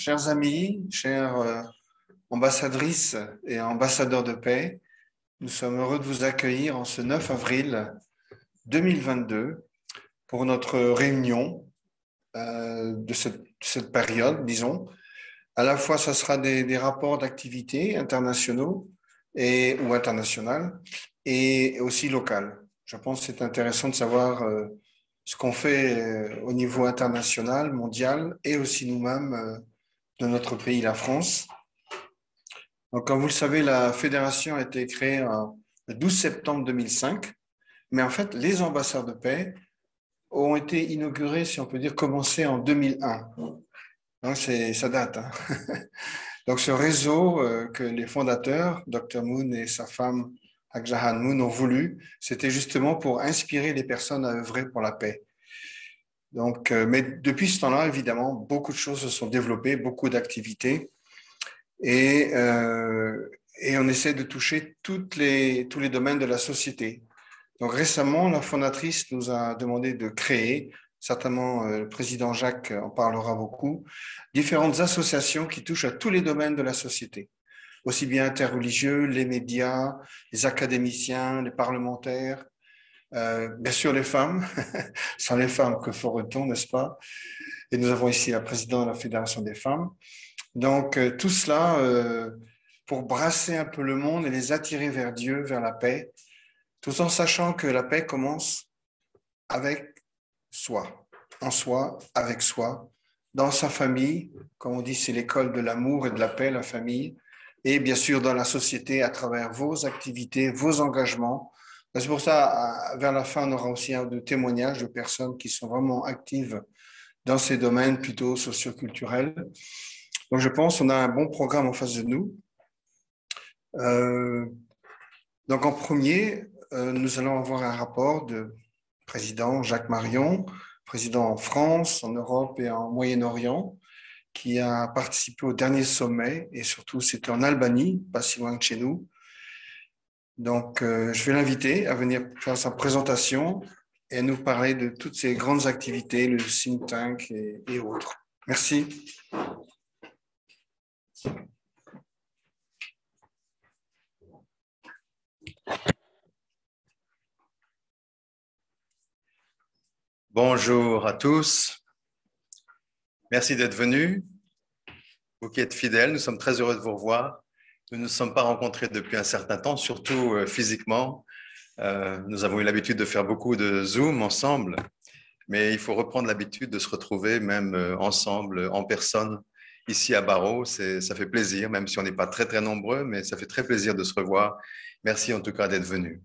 chers amis, chères ambassadrices et ambassadeurs de paix. Nous sommes heureux de vous accueillir en ce 9 avril 2022 pour notre réunion de cette période, disons. À la fois, ce sera des rapports d'activités internationaux ou internationales et aussi locales. Je pense que c'est intéressant de savoir ce qu'on fait au niveau international, mondial et aussi nous-mêmes de notre pays, la France. Donc, comme vous le savez, la fédération a été créée le 12 septembre 2005, mais en fait, les ambassades de paix ont été inaugurés, si on peut dire, commencés en 2001. Donc, ça date. Hein. Donc, ce réseau que les fondateurs, Dr Moon et sa femme, Akjahan Moon, ont voulu, c'était justement pour inspirer les personnes à œuvrer pour la paix. Donc, mais depuis ce temps-là, évidemment, beaucoup de choses se sont développées, beaucoup d'activités, et on essaie de toucher tous les domaines de la société. Donc, récemment, la fondatrice nous a demandé de créer, certainement le président Jacques en parlera beaucoup, différentes associations qui touchent à tous les domaines de la société, aussi bien interreligieux, les médias, les académiciens, les parlementaires, bien sûr les femmes, sans les femmes que ferait-on, n'est-ce pas? Et nous avons ici la présidente de la Fédération des femmes. Donc tout cela pour brasser un peu le monde et les attirer vers Dieu, vers la paix, tout en sachant que la paix commence avec soi, en soi, avec soi, dans sa famille, comme on dit, c'est l'école de l'amour et de la paix, la famille, et bien sûr dans la société à travers vos activités, vos engagements. C'est pour ça, vers la fin, on aura aussi un de témoignages de personnes qui sont vraiment actives dans ces domaines plutôt socioculturels. Donc, je pense qu'on a un bon programme en face de nous. Donc, en premier, nous allons avoir un rapport de président Jacques Marion, président en France, en Europe et en Moyen-Orient, qui a participé au dernier sommet et surtout, c'était en Albanie, pas si loin de chez nous. Donc, je vais l'inviter à venir faire sa présentation et à nous parler de toutes ces grandes activités, le think tank et autres. Merci. Bonjour à tous. Merci d'être venus. Vous qui êtes fidèles, nous sommes très heureux de vous revoir. Nous ne nous sommes pas rencontrés depuis un certain temps, surtout physiquement. Nous avons eu l'habitude de faire beaucoup de Zoom ensemble, mais il faut reprendre l'habitude de se retrouver même ensemble, en personne, ici à Barrow. Ça fait plaisir, même si on n'est pas très, très nombreux, mais ça fait très plaisir de se revoir. Merci en tout cas d'être venus.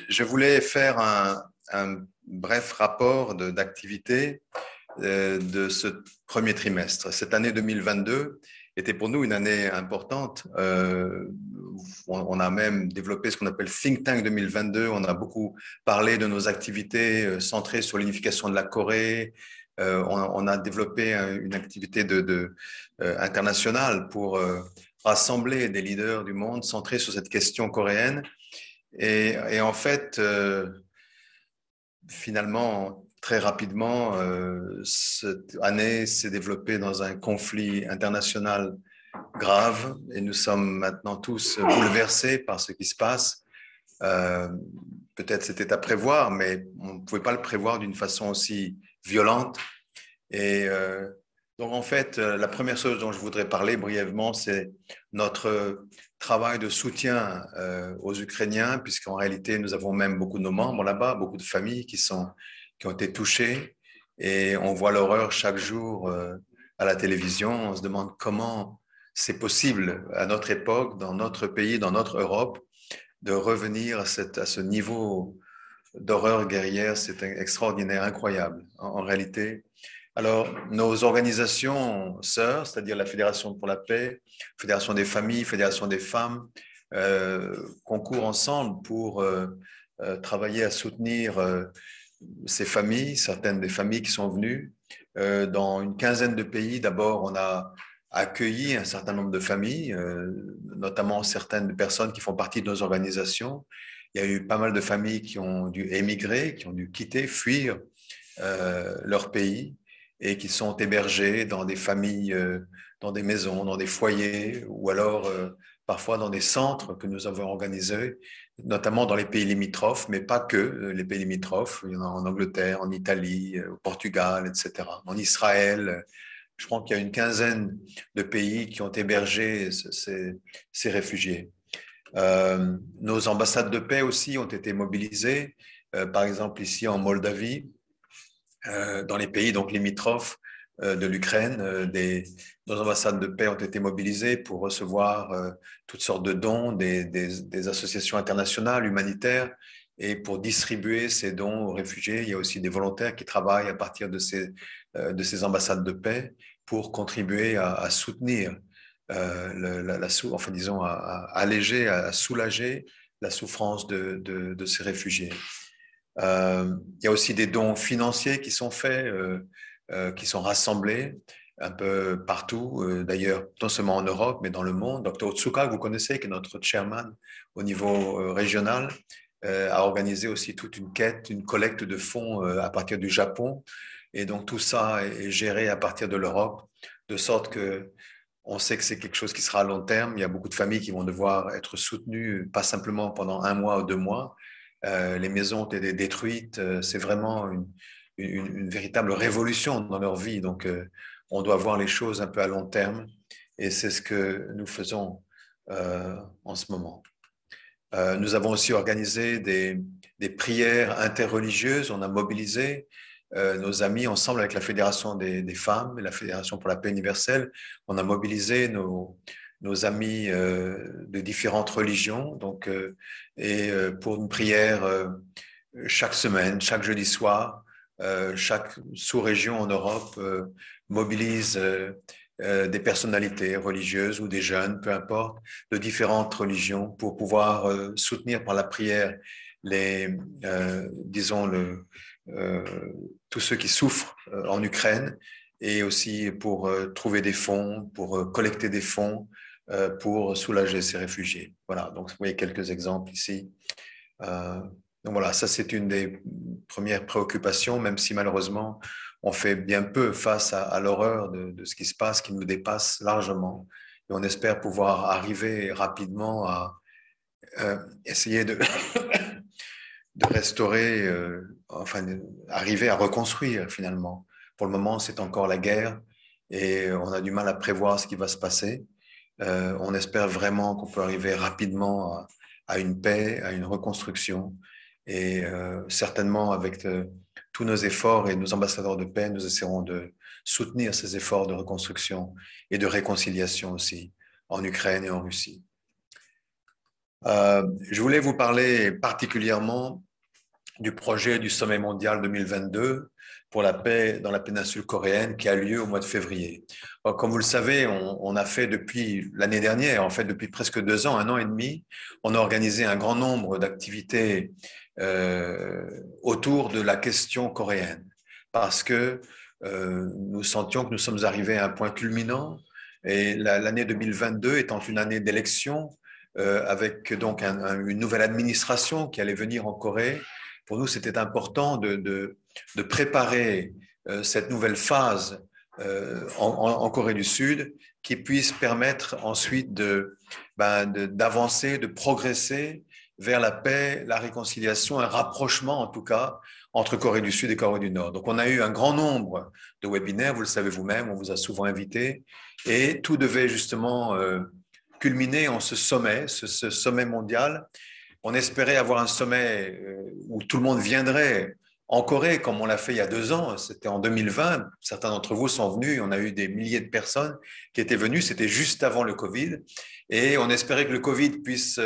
Je voulais faire un bref rapport d'activité de ce premier trimestre. Cette année 2022 était pour nous une année importante. On a même développé ce qu'on appelle Think Tank 2022. On a beaucoup parlé de nos activités centrées sur l'unification de la Corée. On a développé une activité internationale pour rassembler des leaders du monde centrés sur cette question coréenne. Et en fait, finalement, très rapidement, cette année s'est développée dans un conflit international grave et nous sommes maintenant tous bouleversés par ce qui se passe. Peut-être c'était à prévoir, mais on ne pouvait pas le prévoir d'une façon aussi violente. Et donc, en fait, la première chose dont je voudrais parler brièvement, c'est notre travail de soutien aux Ukrainiens, puisqu'en réalité, nous avons même beaucoup de nos membres là-bas, beaucoup de familles qui ont été touchées, et on voit l'horreur chaque jour à la télévision. On se demande comment c'est possible à notre époque, dans notre pays, dans notre Europe, de revenir à ce niveau d'horreur guerrière. C'est extraordinaire, incroyable en réalité. Alors, nos organisations sœurs, c'est-à-dire la Fédération pour la paix, Fédération des familles, Fédération des femmes, concourent ensemble pour travailler à soutenir ces familles, certaines des familles qui sont venues. Dans une quinzaine de pays, d'abord, on a accueilli un certain nombre de familles, notamment certaines personnes qui font partie de nos organisations. Il y a eu pas mal de familles qui ont dû émigrer, qui ont dû quitter, fuir leur pays. et qui sont hébergés dans des familles, dans des maisons, dans des foyers, ou alors parfois dans des centres que nous avons organisés, notamment dans les pays limitrophes, mais pas que les pays limitrophes. Il y en a en Angleterre, en Italie, au Portugal, etc. En Israël, je crois qu'il y a une quinzaine de pays qui ont hébergé ces réfugiés. Nos ambassades de paix aussi ont été mobilisées, par exemple ici en Moldavie, dans les pays donc limitrophes de l'Ukraine. Nos ambassades de paix ont été mobilisées pour recevoir toutes sortes de dons des associations internationales humanitaires et pour distribuer ces dons aux réfugiés. Il y a aussi des volontaires qui travaillent à partir de ces ambassades de paix pour contribuer à soutenir enfin disons à alléger, à soulager la souffrance de ces réfugiés. Il y a aussi des dons financiers qui sont faits, qui sont rassemblés un peu partout, d'ailleurs, non seulement en Europe, mais dans le monde. Dr Otsuka, que vous connaissez, qui est notre chairman au niveau régional, a organisé aussi toute une quête, une collecte de fonds à partir du Japon. Et donc, tout ça est géré à partir de l'Europe, de sorte que on sait que c'est quelque chose qui sera à long terme. Il y a beaucoup de familles qui vont devoir être soutenues, pas simplement pendant 1 mois ou 2 mois. Les maisons ont été détruites. C'est vraiment une véritable révolution dans leur vie. Donc, on doit voir les choses un peu à long terme. Et c'est ce que nous faisons en ce moment. Nous avons aussi organisé des prières interreligieuses. On a mobilisé nos amis ensemble avec la Fédération des femmes et la Fédération pour la paix universelle. On a mobilisé nos amis de différentes religions, donc, pour une prière chaque semaine, chaque jeudi soir. Chaque sous-région en Europe mobilise des personnalités religieuses ou des jeunes, peu importe, de différentes religions pour pouvoir soutenir par la prière disons, tous ceux qui souffrent en Ukraine et aussi pour trouver des fonds, pour collecter des fonds pour soulager ces réfugiés. Voilà, donc vous voyez quelques exemples ici. Donc voilà, ça c'est une des premières préoccupations, même si malheureusement on fait bien peu face à l'horreur de ce qui se passe, qui nous dépasse largement. Et on espère pouvoir arriver rapidement à essayer de restaurer, enfin arriver à reconstruire finalement. Pour le moment, c'est encore la guerre et on a du mal à prévoir ce qui va se passer. On espère vraiment qu'on peut arriver rapidement à une paix, à une reconstruction. Et certainement, avec tous nos efforts et nos ambassadeurs de paix, nous essaierons de soutenir ces efforts de reconstruction et de réconciliation aussi en Ukraine et en Russie. Je voulais vous parler particulièrement du projet du sommet mondial 2022 pour la paix dans la péninsule coréenne qui a lieu au mois de février. Alors, comme vous le savez, on a fait depuis l'année dernière, en fait depuis presque 2 ans, 1 an et demi, on a organisé un grand nombre d'activités autour de la question coréenne parce que nous sentions que nous sommes arrivés à un point culminant et l'année 2022 étant une année d'élection avec donc une nouvelle administration qui allait venir en Corée. Pour nous, c'était important de préparer cette nouvelle phase en Corée du Sud qui puisse permettre ensuite d'avancer, de progresser vers la paix, la réconciliation, un rapprochement en tout cas entre Corée du Sud et Corée du Nord. Donc on a eu un grand nombre de webinaires, vous le savez vous-même, on vous a souvent invité, et tout devait justement culminer en ce sommet mondial. On espérait avoir un sommet où tout le monde viendrait en Corée, comme on l'a fait il y a 2 ans. C'était en 2020. Certains d'entre vous sont venus. On a eu des milliers de personnes qui étaient venues. C'était juste avant le Covid. Et on espérait que le Covid puisse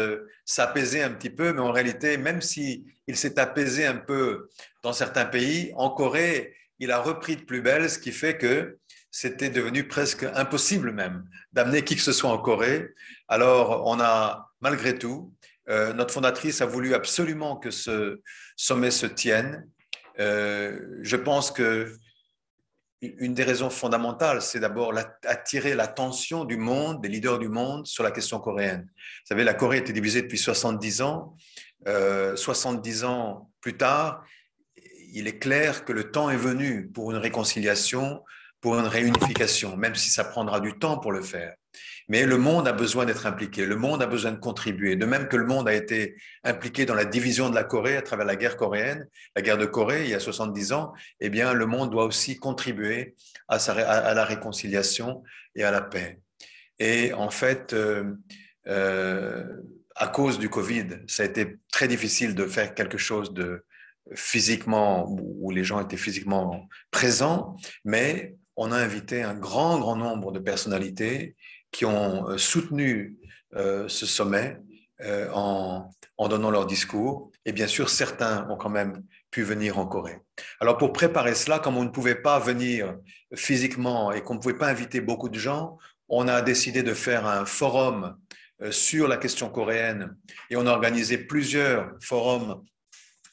s'apaiser un petit peu. Mais en réalité, même s'il s'est apaisé un peu dans certains pays, en Corée, il a repris de plus belle, ce qui fait que c'était devenu presque impossible même d'amener qui que ce soit en Corée. Alors, on a, malgré tout, notre fondatrice a voulu absolument que ce sommet se tienne. Je pense que une des raisons fondamentales, c'est d'abord attirer l'attention du monde, des leaders du monde, sur la question coréenne. Vous savez, la Corée était divisée depuis 70 ans. 70 ans plus tard, il est clair que le temps est venu pour une réconciliation, pour une réunification, même si ça prendra du temps pour le faire. Mais le monde a besoin d'être impliqué, le monde a besoin de contribuer. De même que le monde a été impliqué dans la division de la Corée à travers la guerre coréenne, la guerre de Corée il y a 70 ans, eh bien le monde doit aussi contribuer à la réconciliation et à la paix. Et en fait, à cause du Covid, ça a été très difficile de faire quelque chose de physiquement, où les gens étaient physiquement présents, mais on a invité un grand nombre de personnalités qui ont soutenu ce sommet en donnant leur discours. Et bien sûr, certains ont quand même pu venir en Corée. Alors, pour préparer cela, comme on ne pouvait pas venir physiquement et qu'on ne pouvait pas inviter beaucoup de gens, on a décidé de faire un forum sur la question coréenne et on a organisé plusieurs forums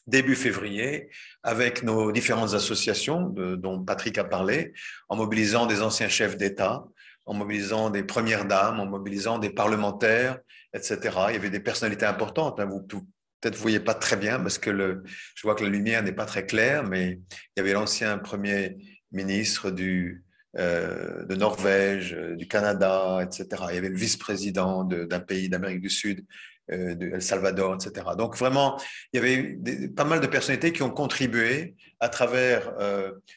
début février avec nos différentes associations dont Patrick a parlé, en mobilisant des anciens chefs d'État, en mobilisant des premières dames, en mobilisant des parlementaires, etc. Il y avait des personnalités importantes. Hein. Peut-être vous ne voyez pas très bien parce que je vois que la lumière n'est pas très claire, mais il y avait l'ancien premier ministre de Norvège, du Canada, etc. Il y avait le vice-président d'un pays d'Amérique du Sud, de El Salvador, etc. Donc vraiment, il y avait pas mal de personnalités qui ont contribué à travers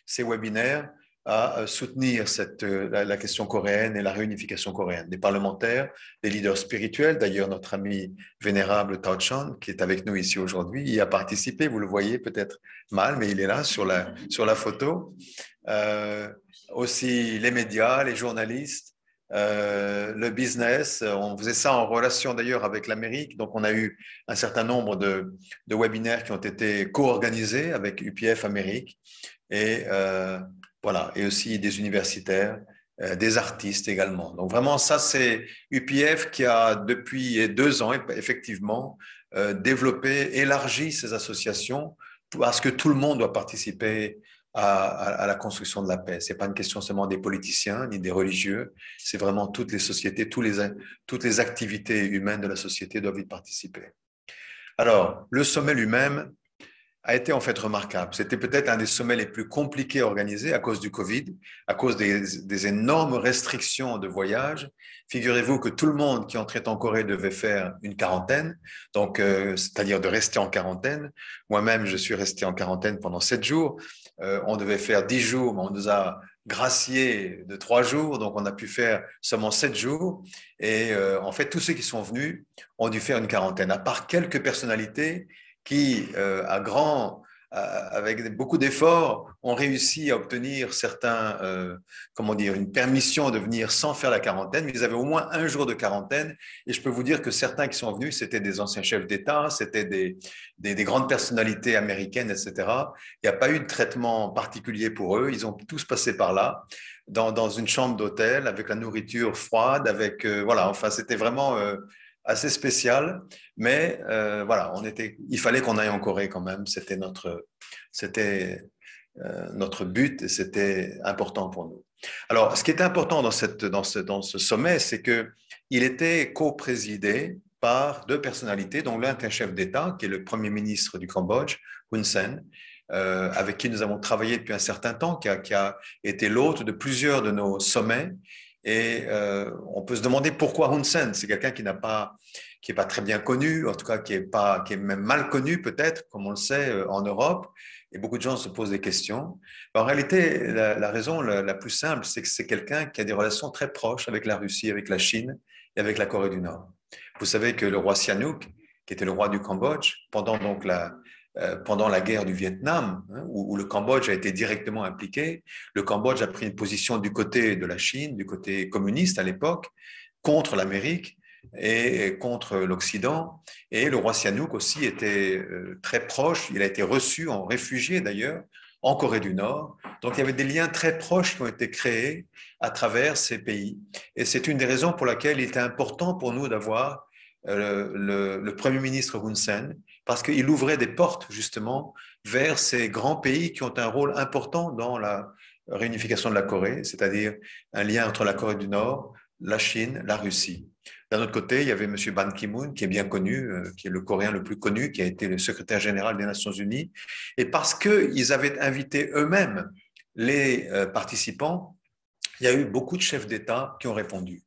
ces webinaires à soutenir la question coréenne et la réunification coréenne. Des parlementaires, des leaders spirituels, d'ailleurs notre ami vénérable Tao Chan, qui est avec nous ici aujourd'hui, y a participé, vous le voyez peut-être mal, mais il est là sur la photo. Aussi les médias, les journalistes, le business. On faisait ça en relation d'ailleurs avec l'Amérique. Donc, on a eu un certain nombre de webinaires qui ont été co-organisés avec UPF Amérique. Et voilà, et aussi des universitaires, des artistes également. Donc, vraiment, ça, c'est UPF qui a, depuis 2 ans, effectivement, développé, élargi ces associations parce que tout le monde doit participer à la construction de la paix. Ce n'est pas une question seulement des politiciens ni des religieux, c'est vraiment toutes les sociétés, toutes les activités humaines de la société doivent y participer. Alors, le sommet lui-même a été en fait remarquable. C'était peut-être un des sommets les plus compliqués à organiser à cause du Covid, à cause des énormes restrictions de voyage. Figurez-vous que tout le monde qui entrait en Corée devait faire une quarantaine, donc c'est-à-dire de rester en quarantaine. Moi-même, je suis resté en quarantaine pendant 7 jours. On devait faire 10 jours, mais on nous a gracié de 3 jours, donc on a pu faire seulement 7 jours. Et en fait, tous ceux qui sont venus ont dû faire une quarantaine, à part quelques personnalités qui, avec beaucoup d'efforts, ont réussi à obtenir une permission de venir sans faire la quarantaine, mais ils avaient au moins 1 jour de quarantaine. Et je peux vous dire que certains qui sont venus, c'était des anciens chefs d'État, c'était des grandes personnalités américaines, etc. Il n'y a pas eu de traitement particulier pour eux. Ils ont tous passé par là, dans une chambre d'hôtel, avec la nourriture froide, c'était vraiment assez spécial, mais voilà, il fallait qu'on aille en Corée quand même. C'était notre but et c'était important pour nous. Alors, ce qui était important dans ce sommet, c'est qu'il était co-présidé par 2 personnalités, dont l'un est un chef d'État, qui est le premier ministre du Cambodge, Hun Sen, avec qui nous avons travaillé depuis un certain temps, qui a été l'hôte de plusieurs de nos sommets. Et on peut se demander pourquoi Hun Sen. C'est quelqu'un qui est pas très bien connu, en tout cas qui est même mal connu peut-être, comme on le sait en Europe. Et beaucoup de gens se posent des questions. En réalité, la raison la plus simple, c'est que c'est quelqu'un qui a des relations très proches avec la Russie, avec la Chine et avec la Corée du Nord. Vous savez que le roi Sihanouk, qui était le roi du Cambodge, pendant la guerre du Vietnam, hein, où le Cambodge a été directement impliqué, le Cambodge a pris une position du côté de la Chine, du côté communiste à l'époque, contre l'Amérique et contre l'Occident. Et le roi Sihanouk aussi était très proche, il a été reçu en réfugié d'ailleurs, en Corée du Nord. Donc il y avait des liens très proches qui ont été créés à travers ces pays. Et c'est une des raisons pour laquelle il était important pour nous d'avoir le Premier ministre Hun Sen, parce qu'il ouvrait des portes justement vers ces grands pays qui ont un rôle important dans la réunification de la Corée, c'est-à-dire un lien entre la Corée du Nord, la Chine, la Russie. D'un autre côté, il y avait M. Ban Ki-moon, qui est bien connu, qui est le Coréen le plus connu, qui a été le secrétaire général des Nations Unies. Et parce qu'ils avaient invité eux-mêmes les participants, il y a eu beaucoup de chefs d'État qui ont répondu.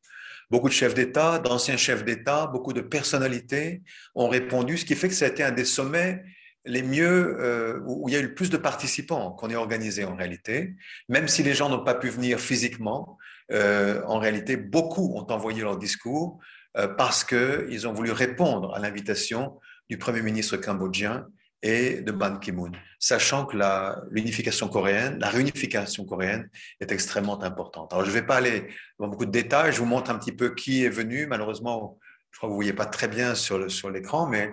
Beaucoup de chefs d'État, d'anciens chefs d'État, beaucoup de personnalités ont répondu, ce qui fait que ça a été un des sommets les mieux, où il y a eu le plus de participants qu'on ait organisé en réalité. Même si les gens n'ont pas pu venir physiquement, en réalité, beaucoup ont envoyé leur discours parce qu'ils ont voulu répondre à l'invitation du Premier ministre cambodgien et de Ban Ki-moon, sachant que l'unification coréenne, la réunification coréenne est extrêmement importante. Alors, je ne vais pas aller dans beaucoup de détails, je vous montre un petit peu qui est venu. Malheureusement, je crois que vous ne voyez pas très bien sur l'écran, mais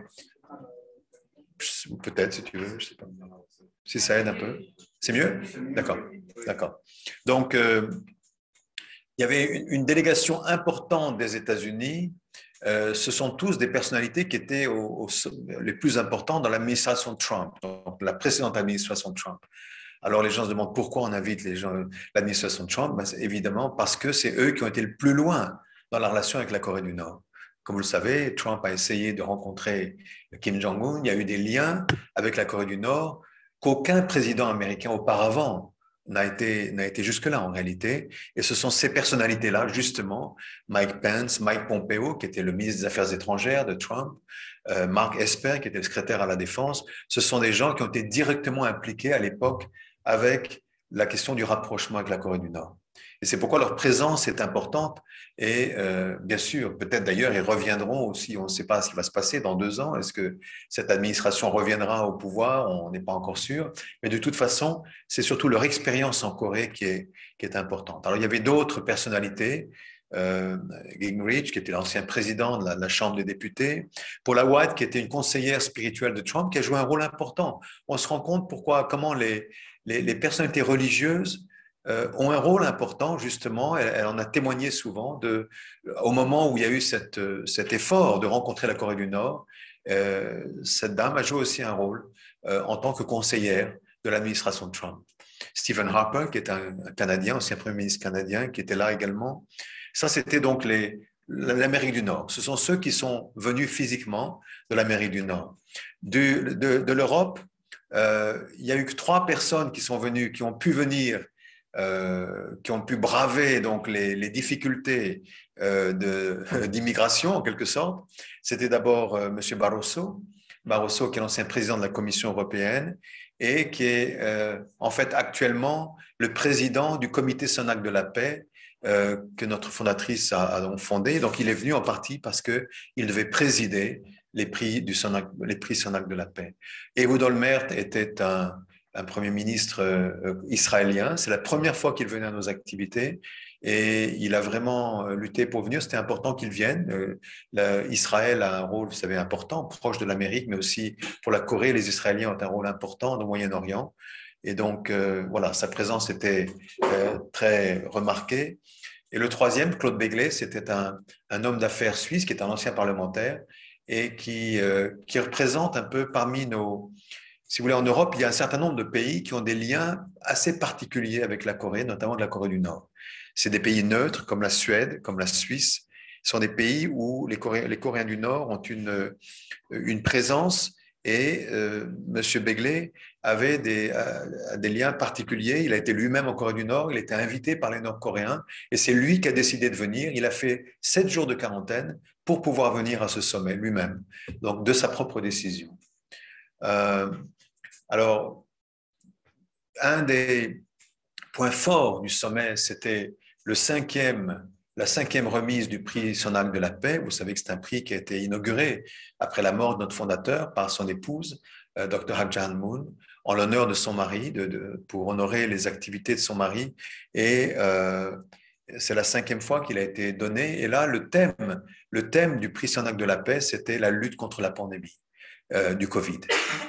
peut-être si tu veux, je ne sais pas. Si ça aide un peu. C'est mieux? D'accord, d'accord. Donc, il y avait une délégation importante des États-Unis. Ce sont tous des personnalités qui étaient les plus importantes dans l'administration Trump, donc la précédente administration Trump. Alors les gens se demandent pourquoi on invite l'administration Trump. Ben, évidemment parce que c'est eux qui ont été le plus loin dans la relation avec la Corée du Nord. Comme vous le savez, Trump a essayé de rencontrer Kim Jong-un. Il y a eu des liens avec la Corée du Nord qu'aucun président américain auparavant n'a été jusque-là en réalité. Et ce sont ces personnalités-là, justement, Mike Pence, Mike Pompeo, qui était le ministre des Affaires étrangères de Trump, Mark Esper, qui était le secrétaire à la Défense, ce sont des gens qui ont été directement impliqués à l'époque avec la question du rapprochement avec la Corée du Nord. Et c'est pourquoi leur présence est importante. Et bien sûr, peut-être d'ailleurs, ils reviendront aussi. On ne sait pas ce qui va se passer dans 2 ans. Est-ce que cette administration reviendra au pouvoir? On n'est pas encore sûr. Mais de toute façon, c'est surtout leur expérience en Corée qui est importante. Alors, il y avait d'autres personnalités. Gingrich, qui était l'ancien président de la Chambre des députés, Paula White, qui était une conseillère spirituelle de Trump, qui a joué un rôle important. On se rend compte comment les personnalités religieuses ont un rôle important, justement. Elle en a témoigné souvent au moment où il y a eu cet effort de rencontrer la Corée du Nord. Cette dame a joué aussi un rôle en tant que conseillère de l'administration de Trump. Stephen Harper, qui est un Canadien, ancien Premier ministre canadien, qui était là également. Ça, c'était donc l'Amérique du Nord. Ce sont ceux qui sont venus physiquement de l'Amérique du Nord. De l'Europe, il n'y a eu que 3 personnes qui sont venues, qui ont pu venir, qui ont pu braver donc les difficultés d'immigration en quelque sorte. C'était d'abord M. Barroso, qui est l'ancien président de la Commission européenne et qui est en fait actuellement le président du Comité SONAC de la paix que notre fondatrice a donc fondé. Donc il est venu en partie parce qu'il devait présider les prix SONAC de la paix. Ehud Olmert était un Premier ministre israélien. C'est la première fois qu'il venait à nos activités et il a vraiment lutté pour venir. C'était important qu'il vienne. Israël a un rôle, vous savez, important, proche de l'Amérique, mais aussi pour la Corée, les Israéliens ont un rôle important au Moyen-Orient. Et donc, voilà, sa présence était très remarquée. Et le troisième, Claude Begley, c'était un homme d'affaires suisse qui est un ancien parlementaire et qui représente un peu parmi si vous voulez, en Europe, il y a un certain nombre de pays qui ont des liens assez particuliers avec la Corée, notamment de la Corée du Nord. C'est des pays neutres comme la Suède, comme la Suisse. Ce sont des pays où les Coréens du Nord ont une présence et M. Begley avait des liens particuliers. Il a été lui-même en Corée du Nord, il était invité par les Nord-Coréens et c'est lui qui a décidé de venir. Il a fait 7 jours de quarantaine pour pouvoir venir à ce sommet lui-même, donc de sa propre décision. Alors, un des points forts du sommet, c'était la 5e remise du prix SONAC de la paix. Vous savez que c'est un prix qui a été inauguré après la mort de notre fondateur par son épouse, Dr. Hak Ja-moon, en l'honneur de son mari, pour honorer les activités de son mari. Et c'est la 5e fois qu'il a été donné. Et là, le thème du prix SONAC de la paix, c'était la lutte contre la pandémie du Covid.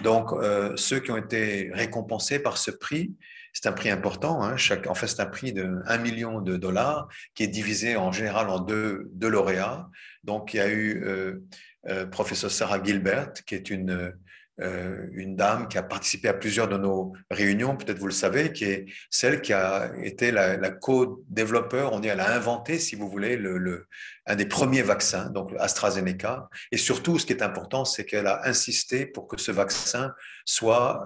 Donc, ceux qui ont été récompensés par ce prix, c'est un prix important. En fait, c'est un prix de $1 million qui est divisé en général en deux lauréats. Donc, il y a eu professeur Sarah Gilbert, qui est une une dame qui a participé à plusieurs de nos réunions, peut-être vous le savez, qui est celle qui a été la co-développeur, elle a inventé, si vous voulez, un des premiers vaccins, donc AstraZeneca. Et surtout, ce qui est important, c'est qu'elle a insisté pour que ce vaccin soit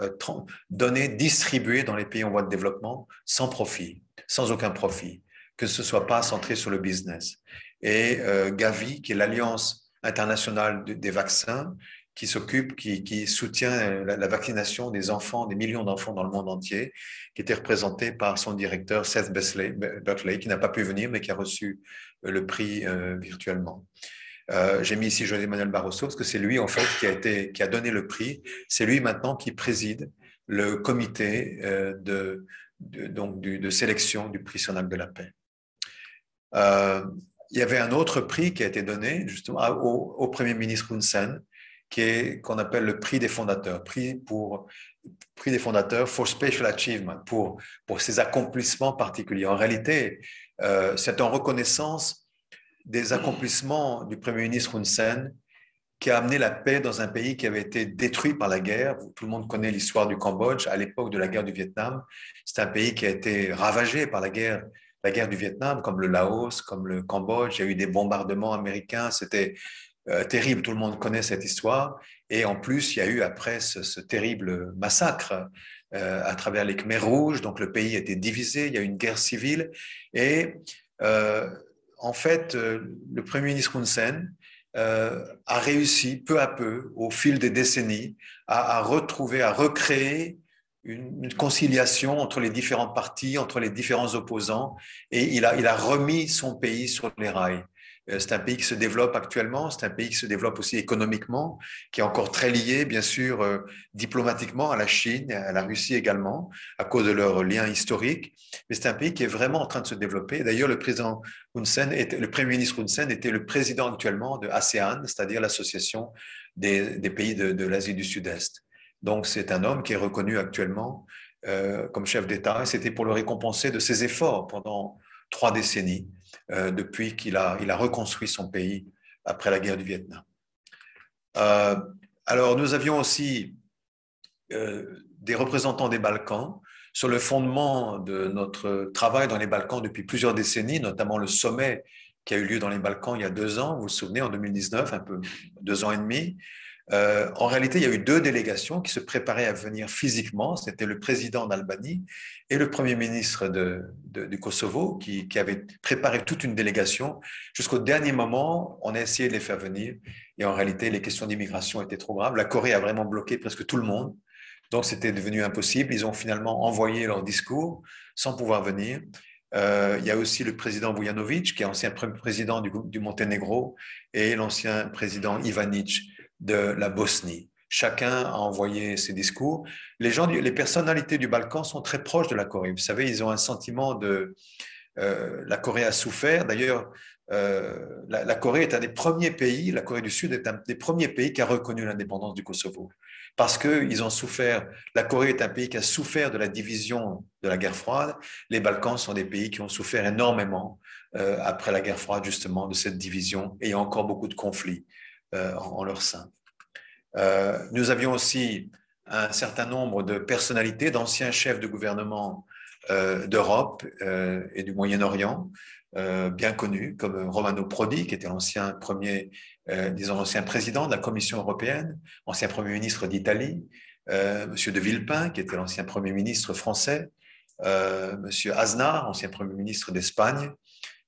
donné, distribué dans les pays en voie de développement sans profit, sans aucun profit, que ce ne soit pas centré sur le business. Et Gavi, qui est l'Alliance internationale des vaccins, qui s'occupe, qui soutient la vaccination des enfants, des millions d'enfants dans le monde entier, qui était représenté par son directeur Seth Berkley, qui n'a pas pu venir, mais qui a reçu le prix virtuellement. J'ai mis ici José Manuel Barroso, parce que c'est lui, en fait, qui a donné le prix. C'est lui, maintenant, qui préside le comité de sélection du prix Sonal de la paix. Il y avait un autre prix qui a été donné, justement, au Premier ministre Hun Sen, qu'on appelle le prix des fondateurs, prix des fondateurs for special achievement, pour ses accomplissements particuliers. En réalité, c'est en reconnaissance des accomplissements du Premier ministre Hun Sen qui a amené la paix dans un pays qui avait été détruit par la guerre. Tout le monde connaît l'histoire du Cambodge à l'époque de la guerre du Vietnam. C'est un pays qui a été ravagé par la guerre du Vietnam, comme le Laos, comme le Cambodge. Il y a eu des bombardements américains, c'était terrible, tout le monde connaît cette histoire. Et en plus, il y a eu après ce terrible massacre à travers les Khmers rouges. Donc le pays a été divisé, il y a eu une guerre civile. Et en fait, le Premier ministre Hun Sen a réussi peu à peu, au fil des décennies, à recréer une conciliation entre les différents partis, entre les différents opposants. Et il a remis son pays sur les rails. C'est un pays qui se développe actuellement, c'est un pays qui se développe aussi économiquement, qui est encore très lié, bien sûr, diplomatiquement à la Chine, à la Russie également, à cause de leurs liens historiques. Mais c'est un pays qui est vraiment en train de se développer. D'ailleurs, le Premier ministre Hun Sen était le président actuellement de ASEAN, c'est-à-dire l'association des pays de l'Asie du Sud-Est. Donc, c'est un homme qui est reconnu actuellement comme chef d'État. Et c'était pour le récompenser de ses efforts pendant 3 décennies. Depuis qu'il a reconstruit son pays après la guerre du Vietnam. Alors, nous avions aussi des représentants des Balkans sur le fondement de notre travail dans les Balkans depuis plusieurs décennies, notamment le sommet qui a eu lieu dans les Balkans il y a 2 ans, vous vous souvenez, en 2019, un peu 2 ans et demi. En réalité, il y a eu 2 délégations qui se préparaient à venir physiquement. C'était le président d'Albanie et le premier ministre du Kosovo qui avait préparé toute une délégation. Jusqu'au dernier moment, on a essayé de les faire venir. Et en réalité, les questions d'immigration étaient trop graves. La Corée a vraiment bloqué presque tout le monde. Donc, c'était devenu impossible. Ils ont finalement envoyé leur discours sans pouvoir venir. Il y a aussi le président Vujanović, qui est ancien président du Monténégro, et l'ancien président Ivanić de la Bosnie. Chacun a envoyé ses discours. Les personnalités du Balkan sont très proches de la Corée. Vous savez, ils ont un sentiment de... la Corée a souffert. D'ailleurs, la Corée est un des premiers pays, la Corée du Sud est un des premiers pays qui a reconnu l'indépendance du Kosovo. Parce qu'ils ont souffert, la Corée est un pays qui a souffert de la division de la guerre froide. Les Balkans sont des pays qui ont souffert énormément après la guerre froide, justement, de cette division. Et il y a encore beaucoup de conflits en leur sein. Nous avions aussi un certain nombre de personnalités, d'anciens chefs de gouvernement d'Europe et du Moyen-Orient, bien connus, comme Romano Prodi, qui était l'ancien président de la Commission européenne, ancien Premier ministre d'Italie, Monsieur de Villepin, qui était l'ancien Premier ministre français, Monsieur Aznar, ancien Premier ministre d'Espagne,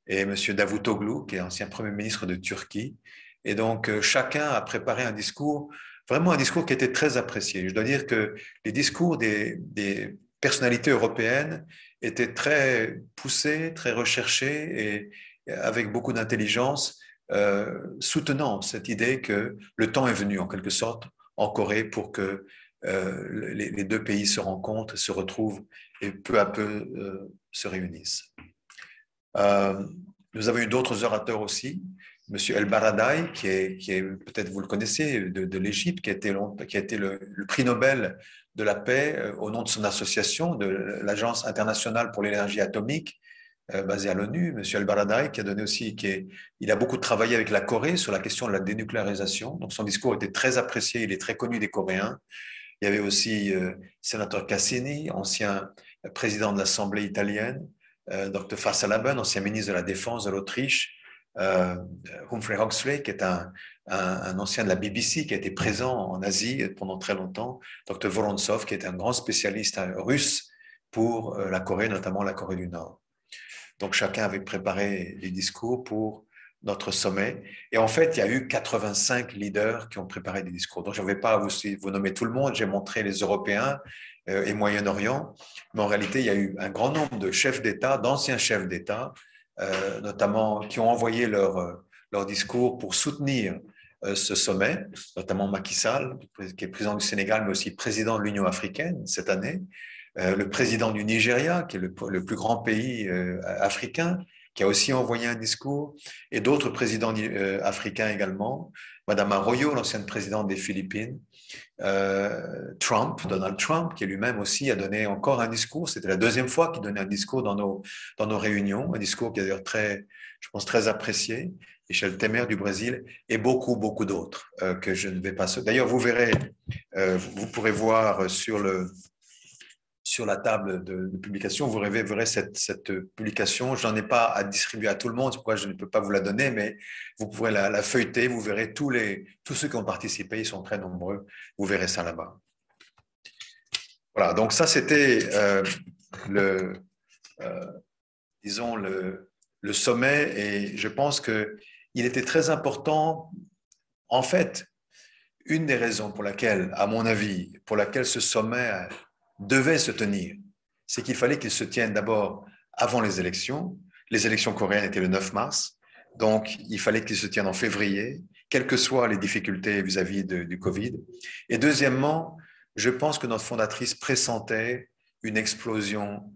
et Monsieur Davutoglu, qui est ancien Premier ministre de Turquie. Et donc, chacun a préparé un discours, vraiment un discours qui était très apprécié. Je dois dire que les discours des personnalités européennes étaient très poussés, très recherchés et avec beaucoup d'intelligence, soutenant cette idée que le temps est venu, en quelque sorte, en Corée pour que les 2 pays se rencontrent, se retrouvent et peu à peu se réunissent. Nous avons eu d'autres orateurs aussi. Monsieur El Baradei, qui est peut-être vous le connaissez, de l'Égypte, qui a été le prix Nobel de la paix au nom de son association, de l'Agence internationale pour l'énergie atomique, basé à l'ONU, M. El-Baradei, qui a donné aussi, il a beaucoup travaillé avec la Corée sur la question de la dénucléarisation. Donc son discours était très apprécié, il est très connu des Coréens. Il y avait aussi sénateur Cassini, ancien président de l'Assemblée italienne, Dr. Fasalaben, ancien ministre de la Défense de l'Autriche, Humphrey Huxley, qui est un ancien de la BBC, qui a été présent en Asie pendant très longtemps, Dr. Vorontsov, qui est un grand spécialiste russe pour la Corée, notamment la Corée du Nord. Donc chacun avait préparé des discours pour notre sommet. Et en fait, il y a eu 85 leaders qui ont préparé des discours. Donc je ne vais pas vous nommer tout le monde, j'ai montré les Européens et Moyen-Orient, mais en réalité, il y a eu un grand nombre de chefs d'État, d'anciens chefs d'État, notamment qui ont envoyé leur discours pour soutenir ce sommet, notamment Macky Sall, qui est président du Sénégal, mais aussi président de l'Union africaine cette année, le président du Nigeria, qui est le plus grand pays africain, qui a aussi envoyé un discours, et d'autres présidents africains également, Madame Arroyo, l'ancienne présidente des Philippines, Donald Trump, qui lui-même aussi a donné encore un discours. C'était la deuxième fois qu'il donnait un discours dans nos réunions, un discours qui est d'ailleurs je pense, très apprécié. Michel Temer du Brésil et beaucoup, beaucoup d'autres que je ne vais pas... D'ailleurs, vous verrez, vous pourrez voir sur la table de publication, vous verrez cette publication. Je n'en ai pas à distribuer à tout le monde, c'est pourquoi je ne peux pas vous la donner, mais vous pourrez la feuilleter, vous verrez tous ceux qui ont participé, ils sont très nombreux, vous verrez ça là-bas. Voilà, donc ça c'était disons le sommet, et je pense qu'il était très important. En fait, une des raisons pour laquelle, à mon avis, pour laquelle ce sommet devait se tenir, c'est qu'il fallait qu'il se tienne d'abord avant les élections. Les élections coréennes étaient le 9 mars, donc il fallait qu'il se tienne en février, quelles que soient les difficultés vis-à-vis du Covid. Et deuxièmement, je pense que notre fondatrice pressentait une explosion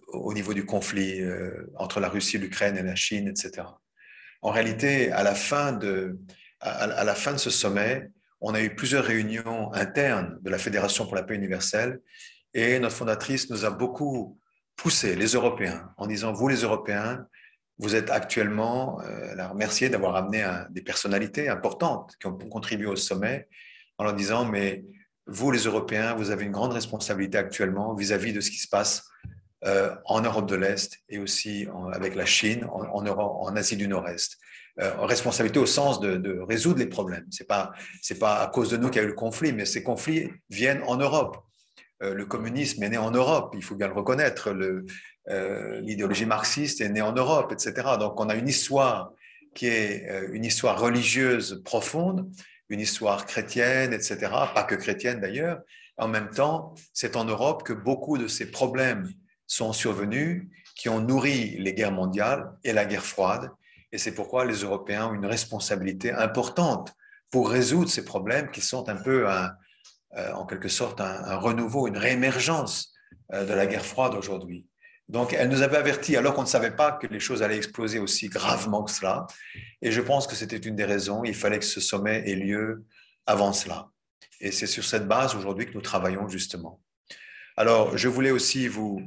au niveau du conflit entre la Russie, l'Ukraine et la Chine, etc. En réalité, à la fin de ce sommet, on a eu plusieurs réunions internes de la Fédération pour la paix universelle, et notre fondatrice nous a beaucoup poussé, les Européens, en disant, vous les Européens, vous êtes actuellement, elle a remercié d'avoir amené des personnalités importantes qui ont contribué au sommet, en leur disant, mais vous les Européens, vous avez une grande responsabilité actuellement vis-à-vis de ce qui se passe en Europe de l'Est et aussi avec la Chine, en Asie du Nord-Est. Responsabilité au sens de résoudre les problèmes. C'est pas à cause de nous qu'il y a eu le conflit, mais ces conflits viennent en Europe. Le communisme est né en Europe, il faut bien le reconnaître. L'idéologie marxiste est née en Europe, etc. Donc on a une histoire qui est une histoire religieuse profonde, une histoire chrétienne, etc. Pas que chrétienne d'ailleurs. En même temps, c'est en Europe que beaucoup de ces problèmes sont survenus, qui ont nourri les guerres mondiales et la guerre froide. Et c'est pourquoi les Européens ont une responsabilité importante pour résoudre ces problèmes qui sont un peu, en quelque sorte, un renouveau, une réémergence de la guerre froide aujourd'hui. Donc, elle nous avait avertis, alors qu'on ne savait pas que les choses allaient exploser aussi gravement que cela. Et je pense que c'était une des raisons. Il fallait que ce sommet ait lieu avant cela. Et c'est sur cette base aujourd'hui que nous travaillons justement. Alors, je voulais aussi vous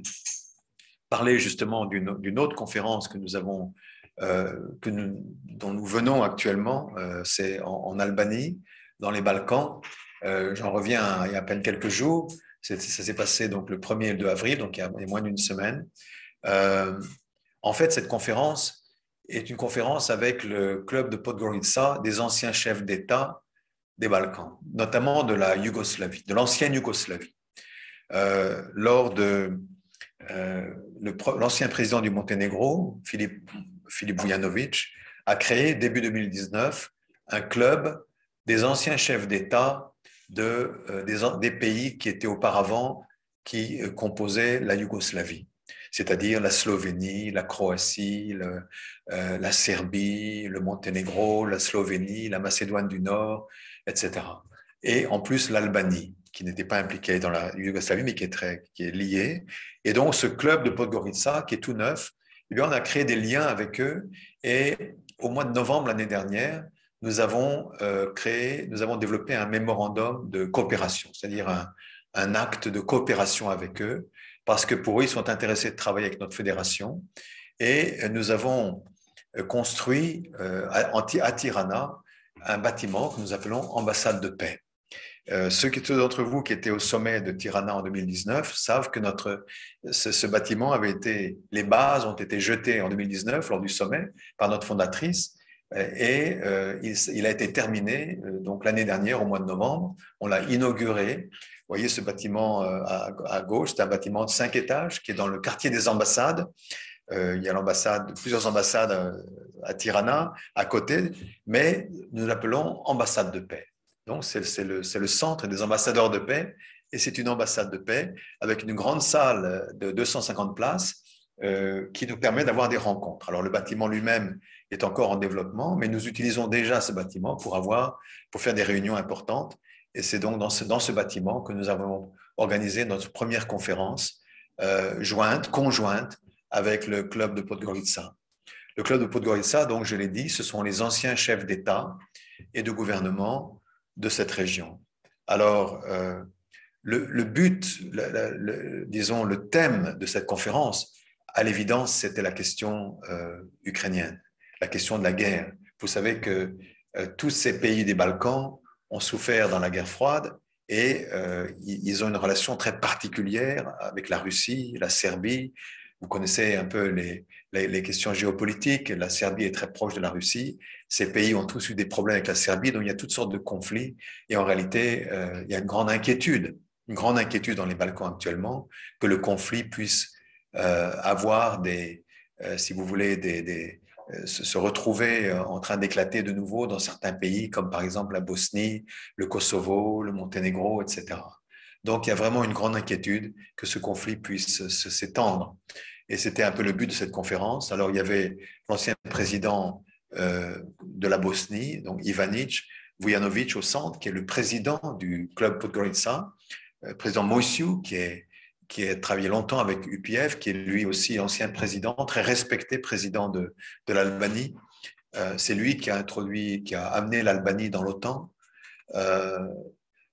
parler justement d'une autre conférence que nous avons, dont nous venons actuellement, c'est en Albanie, dans les Balkans. J'en reviens il y a à peine quelques jours. Ça s'est passé donc le 1er et le 2 avril, donc il y a moins d'une semaine. En fait, cette conférence est une conférence avec le club de Podgorica des anciens chefs d'État des Balkans, notamment de la Yougoslavie, de l'ancienne Yougoslavie. Lors de l'ancien président du Monténégro, Filip Vujanović, a créé début 2019 un club des anciens chefs d'État des pays qui étaient auparavant, qui composaient la Yougoslavie, c'est-à-dire la Slovénie, la Croatie, la Serbie, le Monténégro, la Slovénie, la Macédoine du Nord, etc. Et en plus l'Albanie, qui n'était pas impliquée dans la Yougoslavie, mais qui est liée. Et donc ce club de Podgorica, qui est tout neuf, eh bien, on a créé des liens avec eux, et au mois de novembre l'année dernière, nous avons développé un mémorandum de coopération, c'est-à-dire un acte de coopération avec eux, parce que pour eux, ils sont intéressés de travailler avec notre fédération. Et nous avons construit à Tirana un bâtiment que nous appelons ambassade de paix. Ceux d'entre vous qui étaient au sommet de Tirana en 2019 savent que ce bâtiment avait été, les bases ont été jetées en 2019 lors du sommet par notre fondatrice et il a été terminé donc l'année dernière au mois de novembre. On l'a inauguré. Vous voyez ce bâtiment à gauche, c'est un bâtiment de 5 étages qui est dans le quartier des ambassades. Il y a plusieurs ambassades à Tirana à côté, mais nous l'appelons ambassade de paix. Donc, c'est le centre des ambassadeurs de paix et c'est une ambassade de paix avec une grande salle de 250 places qui nous permet d'avoir des rencontres. Alors, le bâtiment lui-même est encore en développement, mais nous utilisons déjà ce bâtiment pour faire des réunions importantes. Et c'est donc dans ce bâtiment que nous avons organisé notre première conférence conjointe avec le club de Podgorica. Le club de Podgorica, donc je l'ai dit, ce sont les anciens chefs d'État et de gouvernement de cette région. Alors, le but, disons, le thème de cette conférence, à l'évidence, c'était la question ukrainienne, la question de la guerre. Vous savez que tous ces pays des Balkans ont souffert dans la guerre froide et ils ont une relation très particulière avec la Russie, la Serbie. Vous connaissez un peu les questions géopolitiques. La Serbie est très proche de la Russie. Ces pays ont tous eu des problèmes avec la Serbie, donc il y a toutes sortes de conflits. Et en réalité, il y a une grande inquiétude dans les Balkans actuellement, que le conflit puisse avoir si vous voulez, se retrouver en train d'éclater de nouveau dans certains pays, comme par exemple la Bosnie, le Kosovo, le Monténégro, etc. Donc il y a vraiment une grande inquiétude que ce conflit puisse s'étendre. Et c'était un peu le but de cette conférence. Alors, il y avait l'ancien président de la Bosnie, donc Ivanic Vujanovic au centre, qui est le président du club Podgorica, président Moisiu, qui a travaillé longtemps avec UPF, qui est lui aussi ancien président, très respecté président de l'Albanie. C'est lui qui a amené l'Albanie dans l'OTAN.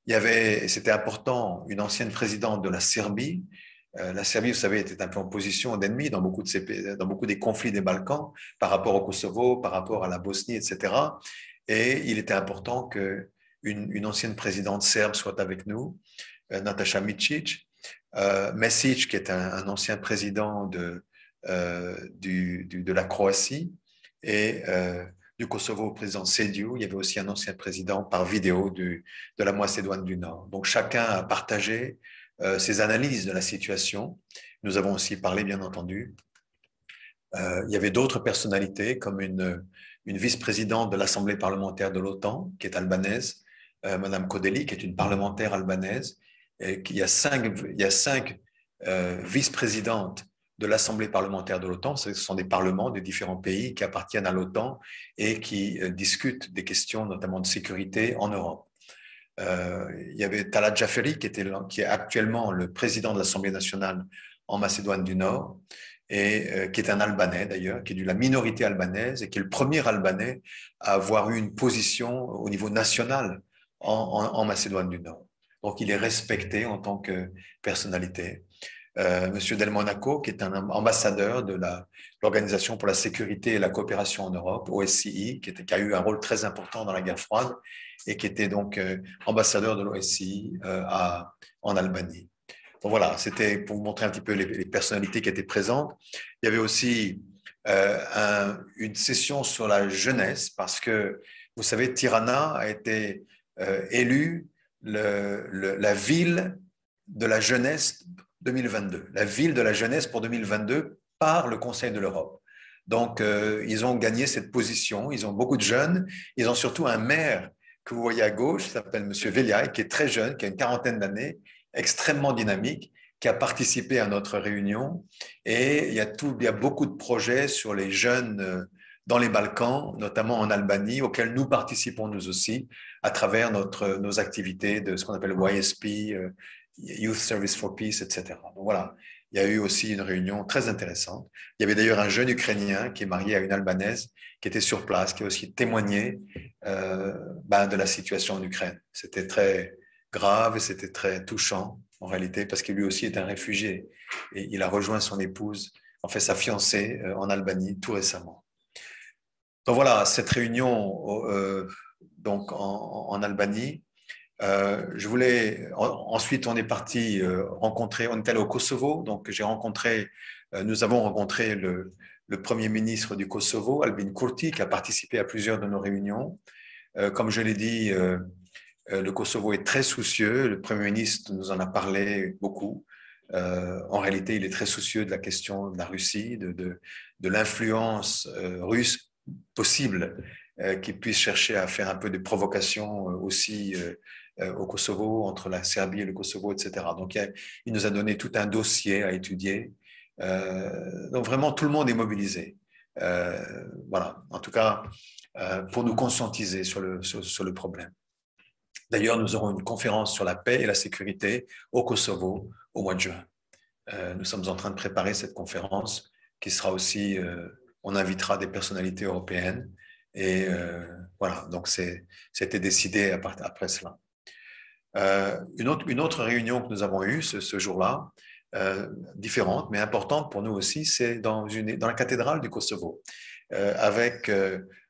C'était important, une ancienne présidente de la Serbie. La Serbie, vous savez, était un peu en position d'ennemi dans beaucoup des conflits des Balkans par rapport au Kosovo, par rapport à la Bosnie, etc. Et il était important qu'une ancienne présidente serbe soit avec nous, Nataša Mićić. Mesić, qui est un ancien président de la Croatie, et du Kosovo, le président Sediu. Il y avait aussi un ancien président par vidéo de la Macédoine du Nord. Donc chacun a partagé ses analyses de la situation. Nous avons aussi parlé, bien entendu. Il y avait d'autres personnalités, comme une vice-présidente de l'Assemblée parlementaire de l'OTAN, qui est albanaise, Madame Kodeli, qui est une parlementaire albanaise. Et il y a cinq vice-présidentes de l'Assemblée parlementaire de l'OTAN. Ce sont des parlements des différents pays qui appartiennent à l'OTAN et qui discutent des questions notamment de sécurité en Europe. Il y avait Talat Jaferi, qui est actuellement le président de l'Assemblée nationale en Macédoine du Nord, et qui est un Albanais d'ailleurs, qui est de la minorité albanaise et qui est le premier Albanais à avoir eu une position au niveau national en Macédoine du Nord. Donc il est respecté en tant que personnalité. Monsieur Del Monaco, qui est un ambassadeur de l'Organisation pour la sécurité et la coopération en Europe, OSCE, qui a eu un rôle très important dans la guerre froide et qui était donc ambassadeur de l'OSCE en Albanie. Donc voilà, c'était pour vous montrer un petit peu les personnalités qui étaient présentes. Il y avait aussi une session sur la jeunesse, parce que, vous savez, Tirana a été élue la ville de la jeunesse 2022, la ville de la jeunesse pour 2022 par le Conseil de l'Europe. Donc, ils ont gagné cette position, ils ont beaucoup de jeunes, ils ont surtout un maire que vous voyez à gauche, qui s'appelle M. Veliaï, qui est très jeune, qui a une quarantaine d'années, extrêmement dynamique, qui a participé à notre réunion. Et il y a beaucoup de projets sur les jeunes dans les Balkans, notamment en Albanie, auxquels nous participons nous aussi, à travers nos activités de ce qu'on appelle YSP, Youth Service for Peace, etc. Donc voilà, il y a eu aussi une réunion très intéressante. Il y avait d'ailleurs un jeune Ukrainien qui est marié à une Albanaise, qui était sur place, qui a aussi témoigné de la situation en Ukraine. C'était très grave et c'était très touchant en réalité, parce qu'il lui aussi est un réfugié. Et il a rejoint son épouse, en fait sa fiancée, en Albanie tout récemment. Donc voilà, cette réunion donc en Albanie. Je voulais. Ensuite, on est parti rencontrer. On est allé au Kosovo. Donc, nous avons rencontré le premier ministre du Kosovo, Albin Kurti, qui a participé à plusieurs de nos réunions. Comme je l'ai dit, le Kosovo est très soucieux. Le premier ministre nous en a parlé beaucoup. En réalité, il est très soucieux de la question de la Russie, de l'influence russe possible, qui puisse chercher à faire un peu de provocation aussi au Kosovo, entre la Serbie et le Kosovo, etc. Donc, il nous a donné tout un dossier à étudier. Donc, vraiment, tout le monde est mobilisé. Voilà, en tout cas, pour nous conscientiser sur le problème. D'ailleurs, nous aurons une conférence sur la paix et la sécurité au Kosovo au mois de juin. Nous sommes en train de préparer cette conférence qui sera aussi, on invitera des personnalités européennes et voilà, donc c'était décidé après cela. Une autre réunion que nous avons eue ce jour-là, différente mais importante pour nous aussi, c'est dans la cathédrale du Kosovo, avec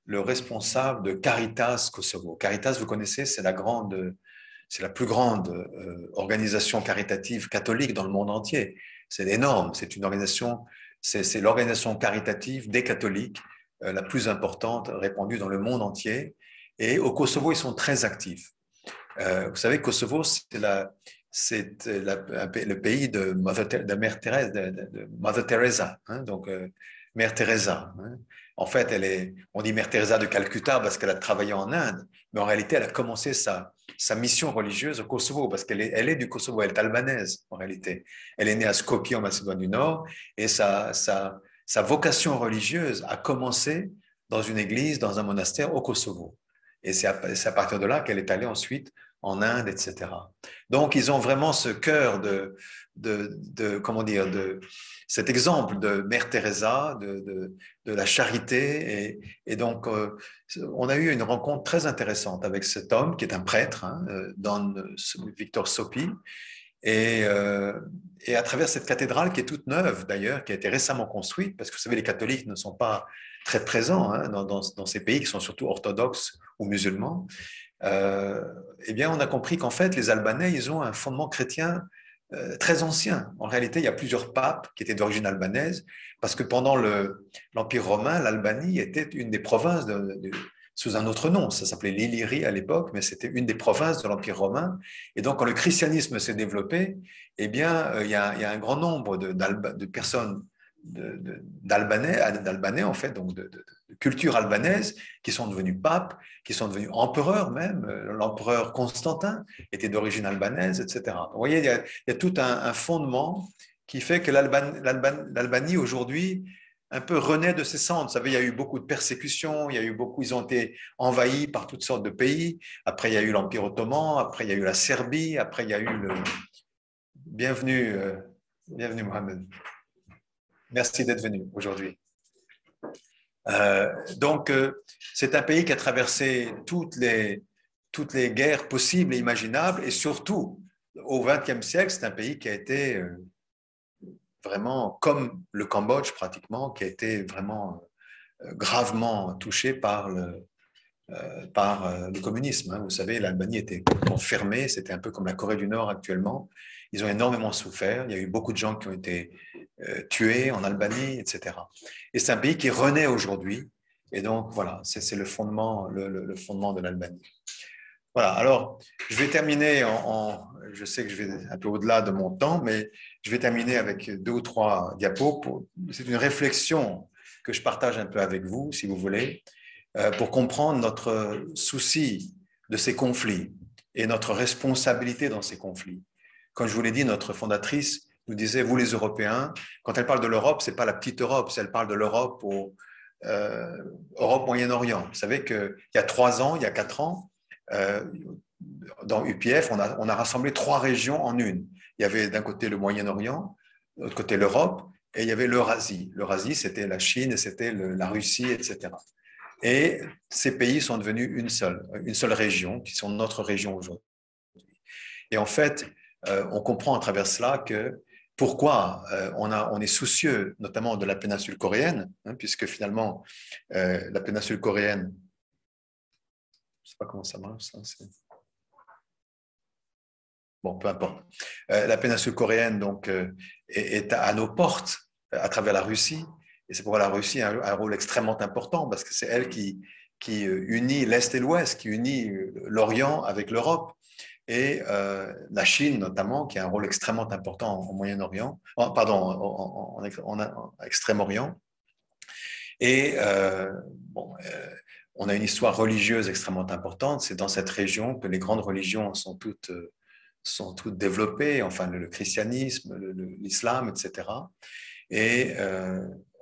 le responsable de Caritas Kosovo. Caritas, vous connaissez, c'est la plus grande organisation caritative catholique dans le monde entier. C'est énorme, c'est une organisation, c'est l'organisation caritative des catholiques la plus importante répandue dans le monde entier. Et au Kosovo, ils sont très actifs. Vous savez, Kosovo, c'est le pays de Mère Thérèse, de Mother Teresa, hein, donc Mère Teresa. Hein. En fait, on dit Mère Teresa de Calcutta parce qu'elle a travaillé en Inde, mais en réalité, elle a commencé sa mission religieuse au Kosovo parce qu'elle est du Kosovo, elle est albanaise en réalité. Elle est née à Skopje en Macédoine du Nord et sa vocation religieuse a commencé dans une église, dans un monastère au Kosovo. Et c'est à partir de là qu'elle est allée ensuite en Inde, etc. Donc, ils ont vraiment ce cœur comment dire, cet exemple de Mère Teresa, de la charité. Et donc, on a eu une rencontre très intéressante avec cet homme qui est un prêtre, hein, Don Victor Sopi. Et à travers cette cathédrale qui est toute neuve d'ailleurs, qui a été récemment construite, parce que vous savez, les catholiques ne sont pas très présents hein, dans ces pays qui sont surtout orthodoxes ou musulmans, eh bien, on a compris qu'en fait, les Albanais, ils ont un fondement chrétien très ancien. En réalité, il y a plusieurs papes qui étaient d'origine albanaise, parce que pendant l'Empire romain, l'Albanie était une des provinces sous un autre nom. Ça s'appelait l'Illyrie à l'époque, mais c'était une des provinces de l'Empire romain. Et donc, quand le christianisme s'est développé, eh bien, il y a un grand nombre de personnes d'Albanais, en fait, donc de culture albanaise, qui sont devenus papes, qui sont devenus empereurs même. L'empereur Constantin était d'origine albanaise, etc. Vous voyez, il y a tout un fondement qui fait que l'Albanie aujourd'hui un peu renaît de ses cendres. Vous savez, il y a eu beaucoup de persécutions, ils ont été envahis par toutes sortes de pays. Après, il y a eu l'Empire ottoman, après, il y a eu la Serbie, après, il y a eu Bienvenue, Mohamed. Merci d'être venu aujourd'hui. Donc, c'est un pays qui a traversé toutes les guerres possibles et imaginables, et surtout, au XXe siècle, c'est un pays qui a été vraiment, comme le Cambodge pratiquement, qui a été vraiment gravement touché par le communisme. Hein. Vous savez, l'Albanie était complètement fermée, c'était un peu comme la Corée du Nord actuellement. Ils ont énormément souffert, il y a eu beaucoup de gens qui ont été tués en Albanie, etc. Et c'est un pays qui renaît aujourd'hui, et donc voilà, c'est le fondement, le fondement de l'Albanie. Voilà, alors je vais terminer je sais que je vais un peu au-delà de mon temps, mais je vais terminer avec 2 ou 3 diapos. C'est une réflexion que je partage un peu avec vous, si vous voulez, pour comprendre notre souci de ces conflits et notre responsabilité dans ces conflits. Comme je vous l'ai dit, notre fondatrice nous disait, vous les Européens, quand elle parle de l'Europe, ce n'est pas la petite Europe, elle parle de l'Europe Europe Moyen-Orient. Vous savez qu'il y a 3 ans, il y a 4 ans, dans UPF, on a rassemblé 3 régions en une. Il y avait d'un côté le Moyen-Orient, de l'autre côté l'Europe, et il y avait l'Eurasie. L'Eurasie, c'était la Chine, c'était la Russie, etc. Et ces pays sont devenus une seule région, qui sont notre région aujourd'hui. Et en fait, on comprend à travers cela que pourquoi on est soucieux, notamment de la péninsule coréenne, hein, puisque finalement, la péninsule coréenne, je ne sais pas comment ça marche, ça, bon, peu importe. La péninsule coréenne donc, est à nos portes à travers la Russie, et c'est pourquoi la Russie a un rôle extrêmement important, parce que c'est elle qui unit l'Est et l'Ouest, qui unit l'Orient avec l'Europe. Et la Chine, notamment, qui a un rôle extrêmement important au Moyen-Orient, pardon, en Extrême-Orient. Et bon, on a une histoire religieuse extrêmement importante. C'est dans cette région que les grandes religions sont toutes développées, enfin le christianisme, l'islam, etc. Et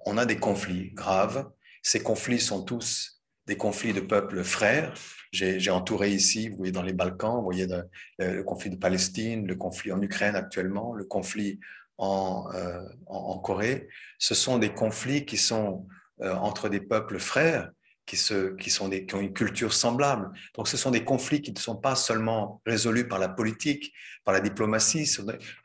on a des conflits graves. Ces conflits sont tous des conflits de peuples frères. J'ai entouré ici, vous voyez dans les Balkans, vous voyez le conflit de Palestine, le conflit en Ukraine actuellement, le conflit en Corée. Ce sont des conflits qui sont entre des peuples frères, qui ont une culture semblable. Donc ce sont des conflits qui ne sont pas seulement résolus par la politique, par la diplomatie,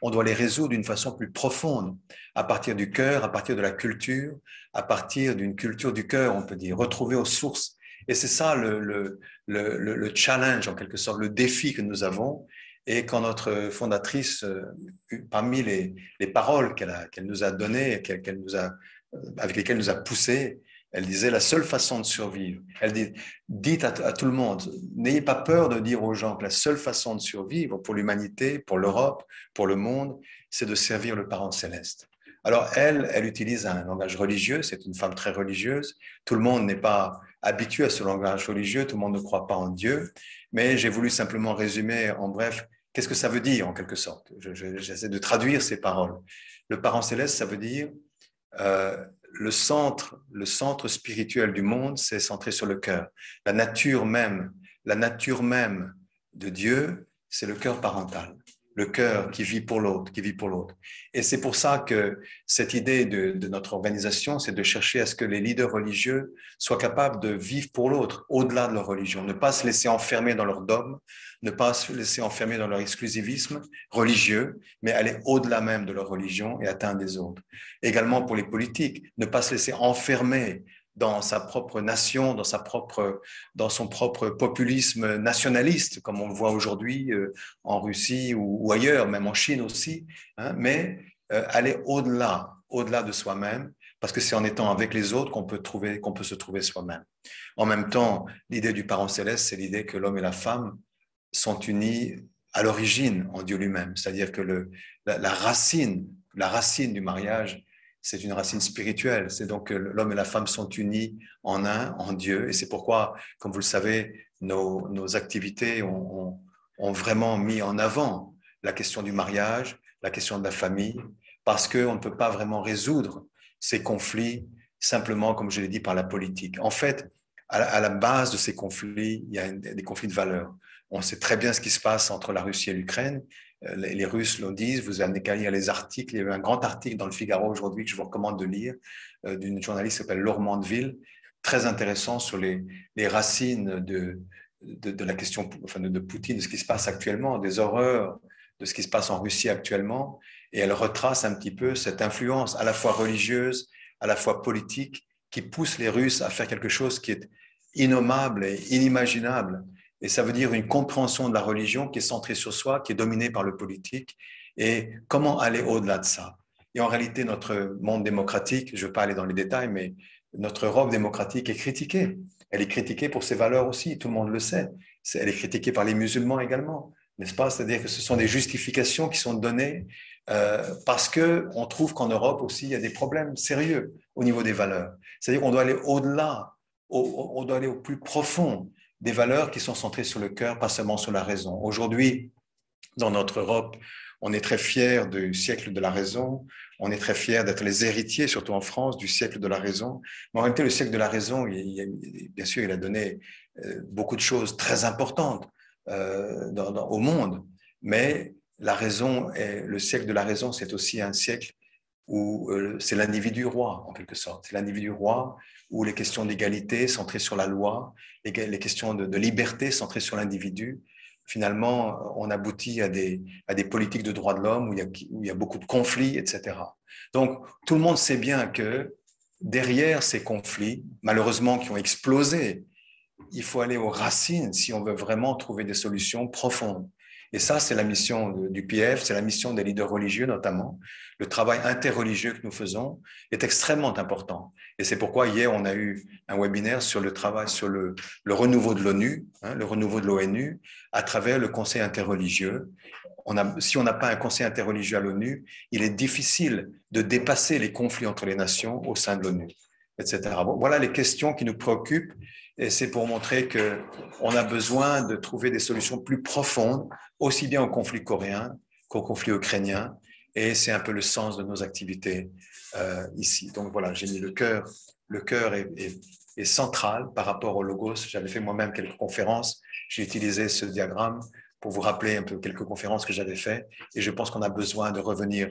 on doit les résoudre d'une façon plus profonde, à partir du cœur, à partir de la culture, à partir d'une culture du cœur, on peut dire, retrouver aux sources. Et c'est ça le challenge, en quelque sorte, le défi que nous avons. Et quand notre fondatrice, parmi les paroles qu'elle nous a données, avec lesquelles nous a poussés, elle disait la seule façon de survivre. Elle dit, dites à tout le monde, n'ayez pas peur de dire aux gens que la seule façon de survivre pour l'humanité, pour l'Europe, pour le monde, c'est de servir le Parent céleste. Alors elle utilise un langage religieux, c'est une femme très religieuse. Tout le monde n'est pas habitué à ce langage religieux, tout le monde ne croit pas en Dieu, mais j'ai voulu simplement résumer en bref, qu'est-ce que ça veut dire en quelque sorte. J'essaie de traduire ces paroles. Le Parent céleste, ça veut dire le centre spirituel du monde, c'est centré sur le cœur. La nature même de Dieu, c'est le cœur parental, le cœur qui vit pour l'autre, Et c'est pour ça que cette idée de notre organisation, c'est de chercher à ce que les leaders religieux soient capables de vivre pour l'autre, au-delà de leur religion, ne pas se laisser enfermer dans leur dogme, ne pas se laisser enfermer dans leur exclusivisme religieux, mais aller au-delà même de leur religion et atteindre les autres. Également pour les politiques, ne pas se laisser enfermer dans sa propre nation, dans son propre populisme nationaliste, comme on le voit aujourd'hui en Russie ou ailleurs, même en Chine aussi, hein, mais aller au-delà de soi-même, parce que c'est en étant avec les autres qu'on peut se trouver soi-même. En même temps, l'idée du Parent céleste, c'est l'idée que l'homme et la femme sont unis à l'origine en Dieu lui-même, c'est-à-dire que la racine du mariage, c'est une racine spirituelle. C'est donc que l'homme et la femme sont unis en un, en Dieu. Et c'est pourquoi, comme vous le savez, nos activités ont vraiment mis en avant la question du mariage, la question de la famille, parce qu'on ne peut pas vraiment résoudre ces conflits simplement, comme je l'ai dit, par la politique. En fait, à la base de ces conflits, il y a des conflits de valeurs. On sait très bien ce qui se passe entre la Russie et l'Ukraine. Les Russes le disent, vous avez qu'à lire les articles. Il y a eu un grand article dans le Figaro aujourd'hui que je vous recommande de lire, d'une journaliste qui s'appelle Laure Mandeville, très intéressant sur les racines de la question de Poutine, de ce qui se passe actuellement, des horreurs de ce qui se passe en Russie actuellement. Et elle retrace un petit peu cette influence à la fois religieuse, à la fois politique, qui pousse les Russes à faire quelque chose qui est innommable et inimaginable. Et ça veut dire une compréhension de la religion qui est centrée sur soi, qui est dominée par le politique. Et comment aller au-delà de ça? Et en réalité, notre monde démocratique, je ne veux pas aller dans les détails, mais notre Europe démocratique est critiquée. Elle est critiquée pour ses valeurs aussi, tout le monde le sait. Elle est critiquée par les musulmans également, n'est-ce pas? C'est-à-dire que ce sont des justifications qui sont données parce qu'on trouve qu'en Europe aussi, il y a des problèmes sérieux au niveau des valeurs. C'est-à-dire qu'on doit aller au-delà, on doit aller au plus profond des valeurs qui sont centrées sur le cœur, pas seulement sur la raison. Aujourd'hui, dans notre Europe, on est très fiers du siècle de la raison, on est très fiers d'être les héritiers, surtout en France, du siècle de la raison. Mais en réalité, le siècle de la raison, bien sûr, il a donné beaucoup de choses très importantes au monde, mais la raison, le siècle de la raison, c'est aussi un siècle où c'est l'individu roi, en quelque sorte. C'est l'individu roi où les questions d'égalité centrées sur la loi, les questions de liberté centrées sur l'individu finalement, on aboutit à des politiques de droits de l'homme où il y a beaucoup de conflits, etc. Donc, tout le monde sait bien que derrière ces conflits, malheureusement, qui ont explosé, il faut aller aux racines si on veut vraiment trouver des solutions profondes. Et ça, c'est la mission du PF, c'est la mission des leaders religieux notamment. Le travail interreligieux que nous faisons est extrêmement important. Et c'est pourquoi hier, on a eu un webinaire sur le travail, sur le renouveau de l'ONU, le renouveau de l'ONU, à travers le Conseil interreligieux. Si on n'a pas un Conseil interreligieux à l'ONU, il est difficile de dépasser les conflits entre les nations au sein de l'ONU, etc. Bon, voilà les questions qui nous préoccupent. Et c'est pour montrer qu'on a besoin de trouver des solutions plus profondes, aussi bien au conflit coréen qu'au conflit ukrainien. Et c'est un peu le sens de nos activités ici. Donc voilà, j'ai mis le cœur. Le cœur est central par rapport au logos. J'avais fait moi-même quelques conférences. J'ai utilisé ce diagramme pour vous rappeler un peu quelques conférences que j'avais faites. Et je pense qu'on a besoin de revenir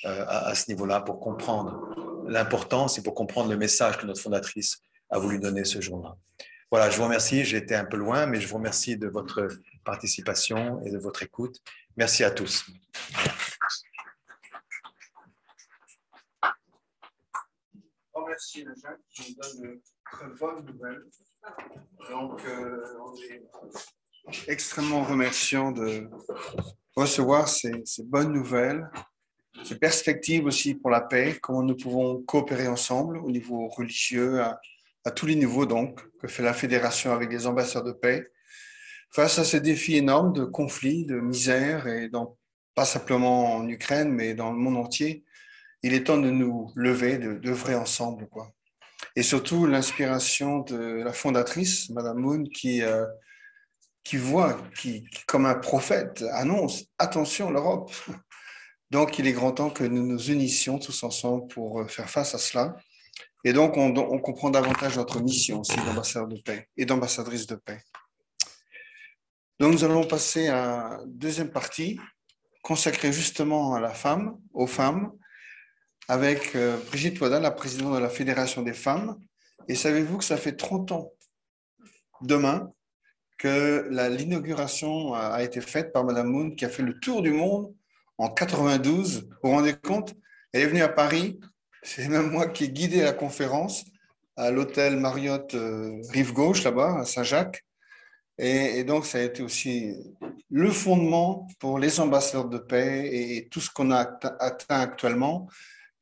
à ce niveau-là pour comprendre l'importance et pour comprendre le message que notre fondatrice a voulu donner ce jour-là. Voilà, je vous remercie. J'ai été un peu loin, mais je vous remercie de votre participation et de votre écoute. Merci à tous. Merci Jacques, qui nous donne de très bonnes nouvelles. Donc, on est extrêmement remerciant de recevoir ces bonnes nouvelles, ces perspectives aussi pour la paix, comment nous pouvons coopérer ensemble au niveau religieux, à tous les niveaux donc, que fait la Fédération avec les ambassadeurs de paix, face à ces défis énormes de conflits, de misère, et pas simplement en Ukraine, mais dans le monde entier. Il est temps de nous lever, d'œuvrer ensemble, quoi. Et surtout l'inspiration de la fondatrice, Madame Moon, qui voit, qui, comme un prophète, annonce, attention l'Europe. Donc il est grand temps que nous nous unissions tous ensemble pour faire face à cela. Et donc on comprend davantage notre mission aussi d'ambassadeur de paix et d'ambassadrice de paix. Donc nous allons passer à la deuxième partie, consacrée justement à la femme, aux femmes, avec Brigitte Wada, la présidente de la Fédération des femmes. Et savez-vous que ça fait 30 ans demain que l'inauguration a été faite par Madame Moon, qui a fait le tour du monde en 92. Vous vous rendez compte? Elle est venue à Paris. C'est même moi qui ai guidé la conférence à l'hôtel Marriott Rive Gauche, là-bas, à Saint-Jacques. Et donc, ça a été aussi le fondement pour les ambassadeurs de paix et tout ce qu'on a atteint actuellement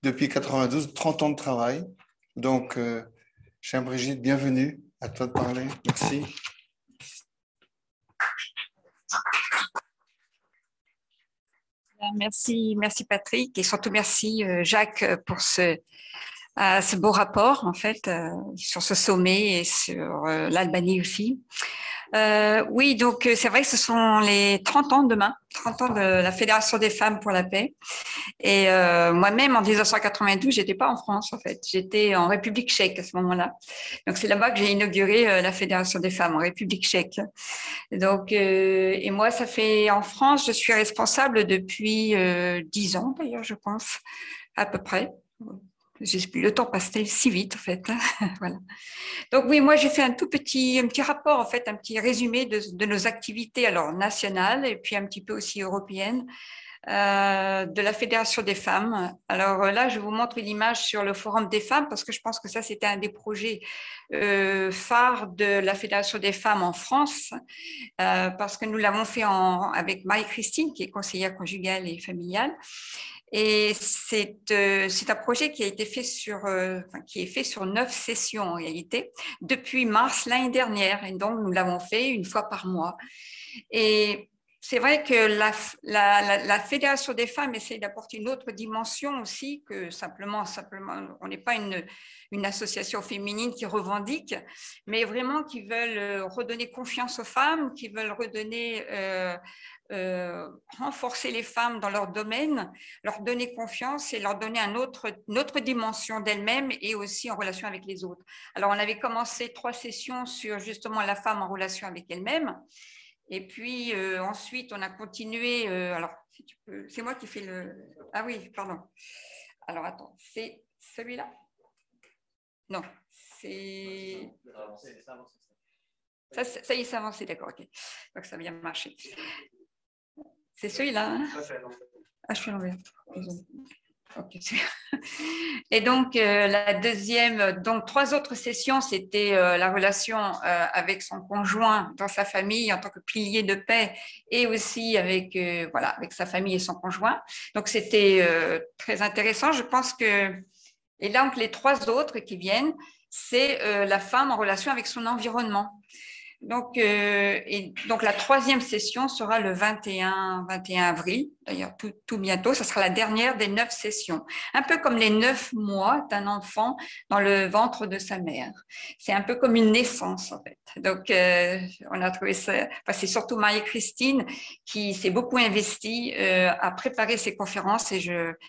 depuis 92, 30 ans de travail. Donc, chère Brigitte, bienvenue. À toi de parler. Merci. Merci Patrick et surtout merci Jacques pour ce beau rapport en fait sur ce sommet et sur l'Albanie aussi. Oui, donc c'est vrai que ce sont les 30 ans demain, 30 ans de la Fédération des femmes pour la paix. Et moi-même, en 1992, j'étais pas en France en fait, j'étais en République tchèque à ce moment-là. Donc c'est là-bas que j'ai inauguré la Fédération des femmes en République tchèque. Donc et moi, ça fait en France, je suis responsable depuis 10 ans d'ailleurs, je pense, à peu près. Le temps passe si vite en fait. Voilà. Donc oui, moi j'ai fait un petit rapport en fait, un petit résumé de nos activités alors nationales et puis un petit peu aussi européennes de la Fédération des femmes. Alors là, je vous montre une image sur le Forum des femmes parce que je pense que ça c'était un des projets phares de la Fédération des femmes en France parce que nous l'avons fait avec Marie-Christine qui est conseillère conjugale et familiale. Et c'est un projet qui a été fait qui est fait sur 9 sessions en réalité, depuis mars l'année dernière. Et donc, nous l'avons fait une fois par mois. Et c'est vrai que la Fédération des femmes essaie d'apporter une autre dimension aussi que simplement on n'est pas une association féminine qui revendique, mais vraiment qui veulent redonner confiance aux femmes, qui veulent redonner renforcer les femmes dans leur domaine, leur donner confiance et leur donner une autre dimension d'elles-mêmes et aussi en relation avec les autres. Alors, on avait commencé 3 sessions sur justement la femme en relation avec elle-même. Et puis ensuite, on a continué. Alors, si tu peux, c'est moi qui fais le. Ah oui, pardon. Alors, attends, c'est celui-là? Non, c'est. Ça y est, c'est avancé, d'accord, ok. Donc ça a bien marché. C'est celui-là, hein? Ah, je suis à l'envers. Ok. Et donc, la deuxième, donc 3 autres sessions, c'était la relation avec son conjoint dans sa famille en tant que pilier de paix et aussi avec, voilà, avec sa famille et son conjoint. Donc, c'était très intéressant. Je pense que, et donc, les 3 autres qui viennent, c'est la femme en relation avec son environnement. Donc, donc, la 3e session sera le 21 avril, d'ailleurs tout bientôt. Ce sera la dernière des 9 sessions. Un peu comme les 9 mois d'un enfant dans le ventre de sa mère. C'est un peu comme une naissance, en fait. Donc, on a trouvé ça... Enfin, c'est surtout Marie-Christine qui s'est beaucoup investie à préparer ces conférences. Et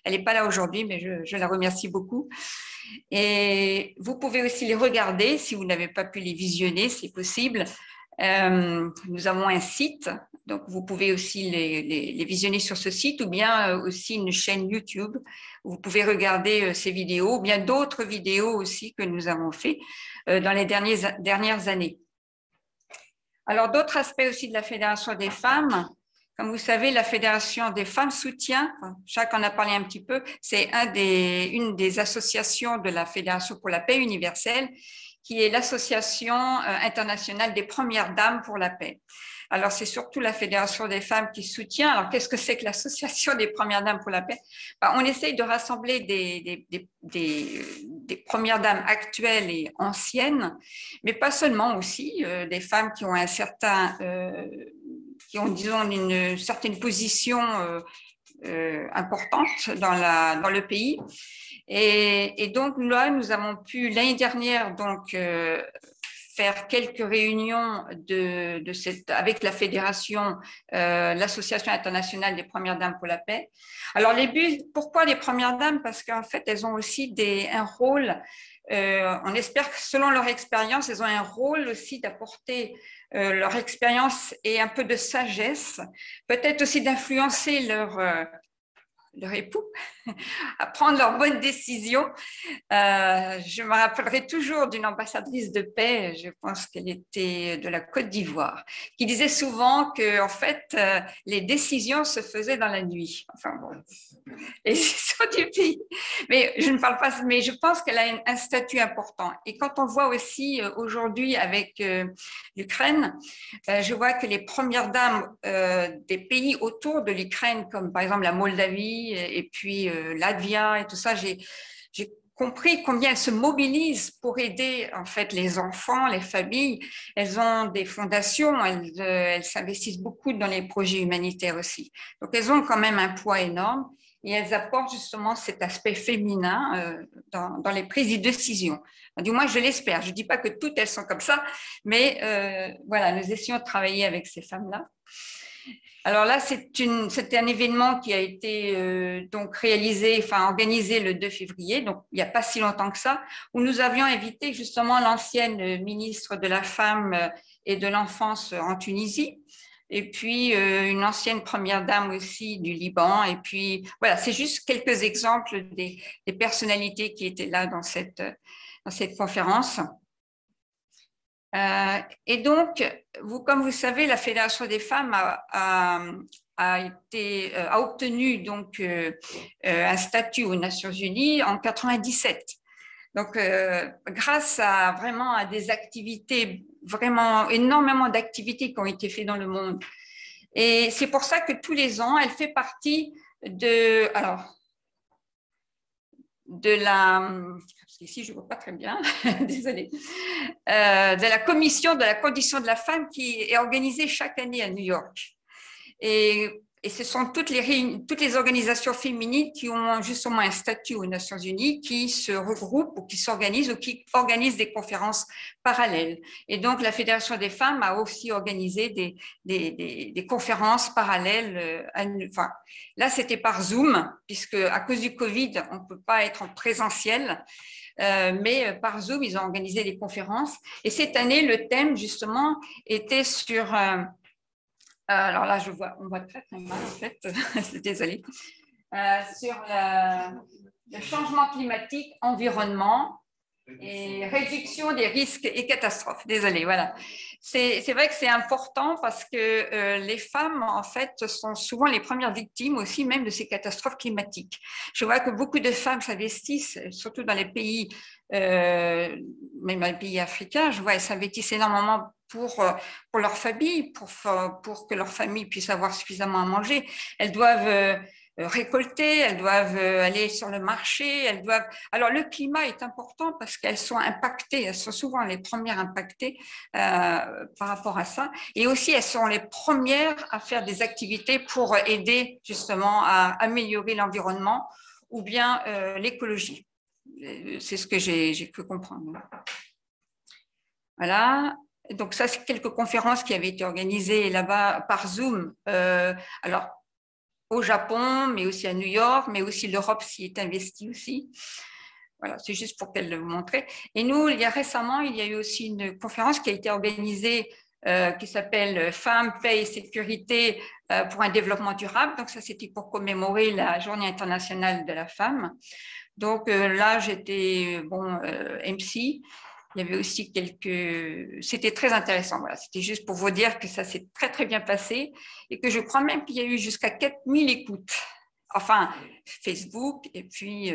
elle n'est pas là aujourd'hui, mais je la remercie beaucoup. Et vous pouvez aussi les regarder si vous n'avez pas pu les visionner, c'est possible. Nous avons un site, donc vous pouvez aussi les visionner sur ce site ou bien aussi une chaîne YouTube où vous pouvez regarder ces vidéos ou bien d'autres vidéos aussi que nous avons fait dans les dernières années. Alors, d'autres aspects aussi de la Fédération des femmes. Comme vous savez, la Fédération des femmes soutient, Jacques en a parlé un petit peu, c'est une des associations de la Fédération pour la paix universelle, qui est l'Association internationale des premières dames pour la paix. Alors, c'est surtout la Fédération des femmes qui soutient. Alors, qu'est-ce que c'est que l'Association des premières dames pour la paix? On essaye de rassembler des premières dames actuelles et anciennes, mais pas seulement aussi, des femmes qui ont un certain... qui ont, disons, une certaine position importante dans le pays. Et donc, là, nous avons pu, l'année dernière, donc, faire quelques réunions avec la fédération, l'Association internationale des premières dames pour la paix. Alors, pourquoi les premières dames? Parce qu'en fait, elles ont aussi un rôle, on espère que selon leur expérience, elles ont un rôle aussi d'apporter leur expérience et un peu de sagesse, peut-être aussi d'influencer leur époux à prendre leurs bonnes décisions. Je me rappellerai toujours d'une ambassadrice de paix, je pense qu'elle était de la Côte d'Ivoire, qui disait souvent que, en fait, les décisions se faisaient dans la nuit. Enfin bon, les décisions du pays. Mais je ne parle pas, mais je pense qu'elle a un statut important. Et quand on voit aussi aujourd'hui avec l'Ukraine, je vois que les premières dames des pays autour de l'Ukraine, comme par exemple la Moldavie et puis Latvia et tout ça, j'ai compris combien elles se mobilisent pour aider en fait les enfants, les familles. Elles ont des fondations, elles s'investissent beaucoup dans les projets humanitaires aussi. Donc elles ont quand même un poids énorme et elles apportent justement cet aspect féminin dans les prises de décision. Du moins, je l'espère. Je ne dis pas que toutes elles sont comme ça, mais voilà, nous essayons de travailler avec ces femmes-là. Alors là, c'est un événement qui a été donc organisé le 2 février, donc il n'y a pas si longtemps que ça, où nous avions invité justement l'ancienne ministre de la Femme et de l'Enfance en Tunisie, et puis une ancienne première dame aussi du Liban. Et puis voilà, c'est juste quelques exemples des personnalités qui étaient là dans cette conférence. Et donc, comme vous savez, la Fédération des femmes a obtenu donc un statut aux Nations Unies en 97. Donc, grâce à des activités, vraiment énormément d'activités qui ont été faites dans le monde. Et c'est pour ça que tous les ans, elle fait partie de parce qu'ici je ne vois pas très bien, désolée, de la commission de la condition de la femme qui est organisée chaque année à New York. Et ce sont toutes les organisations féminines qui ont justement un statut aux Nations Unies, qui se regroupent ou qui s'organisent ou qui organisent des conférences parallèles. Et donc, la Fédération des femmes a aussi organisé des conférences parallèles. Enfin, là, c'était par Zoom, puisque à cause du Covid, on ne peut pas être en présentiel. Mais par Zoom, ils ont organisé des conférences. Et cette année, le thème, justement, était sur... alors là, on voit très très mal en fait, désolée, sur le changement climatique, environnement et réduction des risques et catastrophes. Désolée, voilà. C'est vrai que c'est important parce que les femmes, en fait, sont souvent les premières victimes aussi même de ces catastrophes climatiques. Je vois que beaucoup de femmes s'investissent, surtout dans les pays, même dans les pays africains, je vois, elles s'investissent énormément pour leur famille, pour que leur famille puisse avoir suffisamment à manger. Elles doivent récolter, elles doivent aller sur le marché, elles doivent... Alors, le climat est important parce qu'elles sont impactées, elles sont souvent les premières impactées par rapport à ça. Et aussi, elles sont les premières à faire des activités pour aider justement à améliorer l'environnement ou bien l'écologie. C'est ce que j'ai pu comprendre. Voilà. Donc, ça, c'est quelques conférences qui avaient été organisées là-bas par Zoom. Alors, au Japon, mais aussi à New York, mais aussi l'Europe s'y est investie aussi. Voilà, c'est juste pour qu'elle le montrer. Et nous, récemment, il y a eu aussi une conférence qui a été organisée qui s'appelle Femmes, paix et sécurité pour un développement durable. Donc ça, c'était pour commémorer la Journée internationale de la femme. Donc là, j'étais MC. Il y avait aussi C'était très intéressant. Voilà. C'était juste pour vous dire que ça s'est très, très bien passé et que je crois même qu'il y a eu jusqu'à 4000 écoutes. Enfin, Facebook et puis,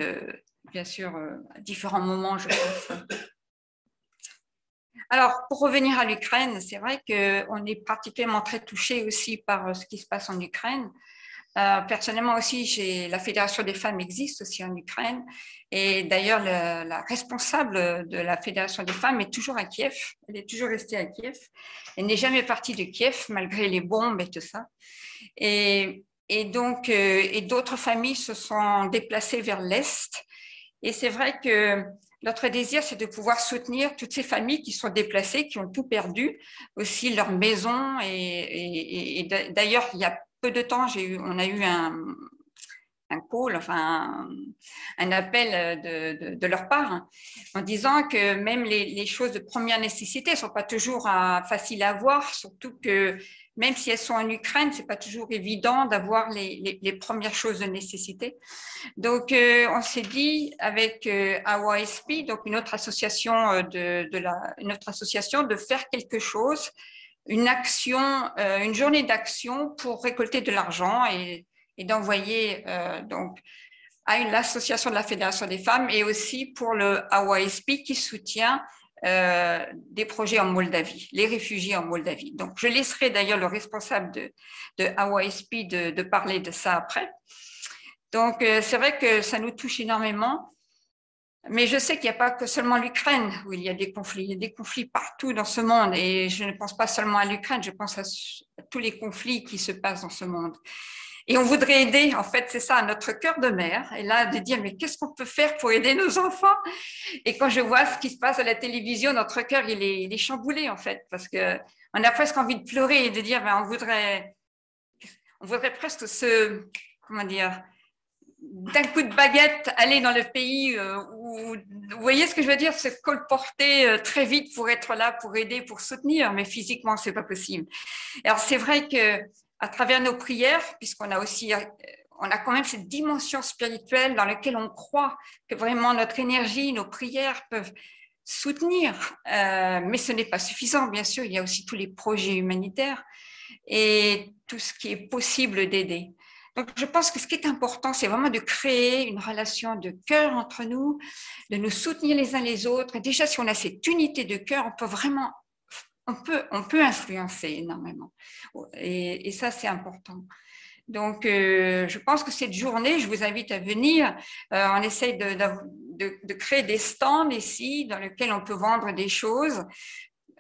bien sûr, à différents moments, je pense. Alors, pour revenir à l'Ukraine, c'est vrai qu'on est particulièrement très touché aussi par ce qui se passe en Ukraine. Personnellement aussi, la Fédération des femmes existe aussi en Ukraine. Et d'ailleurs, la responsable de la Fédération des femmes est toujours à Kiev. Elle est toujours restée à Kiev. Elle n'est jamais partie de Kiev, malgré les bombes et tout ça. Et donc, d'autres familles se sont déplacées vers l'Est. Et c'est vrai que notre désir, c'est de pouvoir soutenir toutes ces familles qui sont déplacées, qui ont tout perdu, aussi leur maison. Et d'ailleurs, il y a peu de temps, on a eu un call, enfin un appel de leur part, hein, en disant que même les choses de première nécessité ne sont pas toujours faciles à avoir, surtout que même si elles sont en Ukraine, ce n'est pas toujours évident d'avoir les premières choses de nécessité. Donc, on s'est dit avec AWASP, donc une autre association une autre association, de faire quelque chose, une action, une journée d'action pour récolter de l'argent et d'envoyer donc à l'association de la Fédération des femmes et aussi pour le AWASP qui soutient des projets en Moldavie, les réfugiés en Moldavie. Donc, je laisserai d'ailleurs le responsable de AWASP de parler de ça après. Donc, c'est vrai que ça nous touche énormément. Mais je sais qu'il n'y a pas que seulement l'Ukraine où il y a des conflits. Il y a des conflits partout dans ce monde. Et je ne pense pas seulement à l'Ukraine, je pense à tous les conflits qui se passent dans ce monde. Et on voudrait aider, en fait, c'est ça, notre cœur de mère. Et là, de dire, mais qu'est-ce qu'on peut faire pour aider nos enfants? Et quand je vois ce qui se passe à la télévision, notre cœur, il est chamboulé, en fait, parce qu'on a presque envie de pleurer et de dire, ben, on voudrait presque comment dire, d'un coup de baguette, aller dans le pays où, vous voyez ce que je veux dire, se colporter très vite pour être là, pour aider, pour soutenir, mais physiquement, c'est pas possible. Alors, c'est vrai que à travers nos prières, puisqu'on a aussi, on a quand même cette dimension spirituelle dans laquelle on croit que vraiment notre énergie, nos prières peuvent soutenir, mais ce n'est pas suffisant, bien sûr, il y a aussi tous les projets humanitaires et tout ce qui est possible d'aider. Donc, je pense que ce qui est important, c'est vraiment de créer une relation de cœur entre nous, de nous soutenir les uns les autres. Et déjà, si on a cette unité de cœur, on peut vraiment, on peut influencer énormément. Et ça, c'est important. Donc, je pense que cette journée, je vous invite à venir. On essaye de créer des stands ici dans lesquels on peut vendre des choses.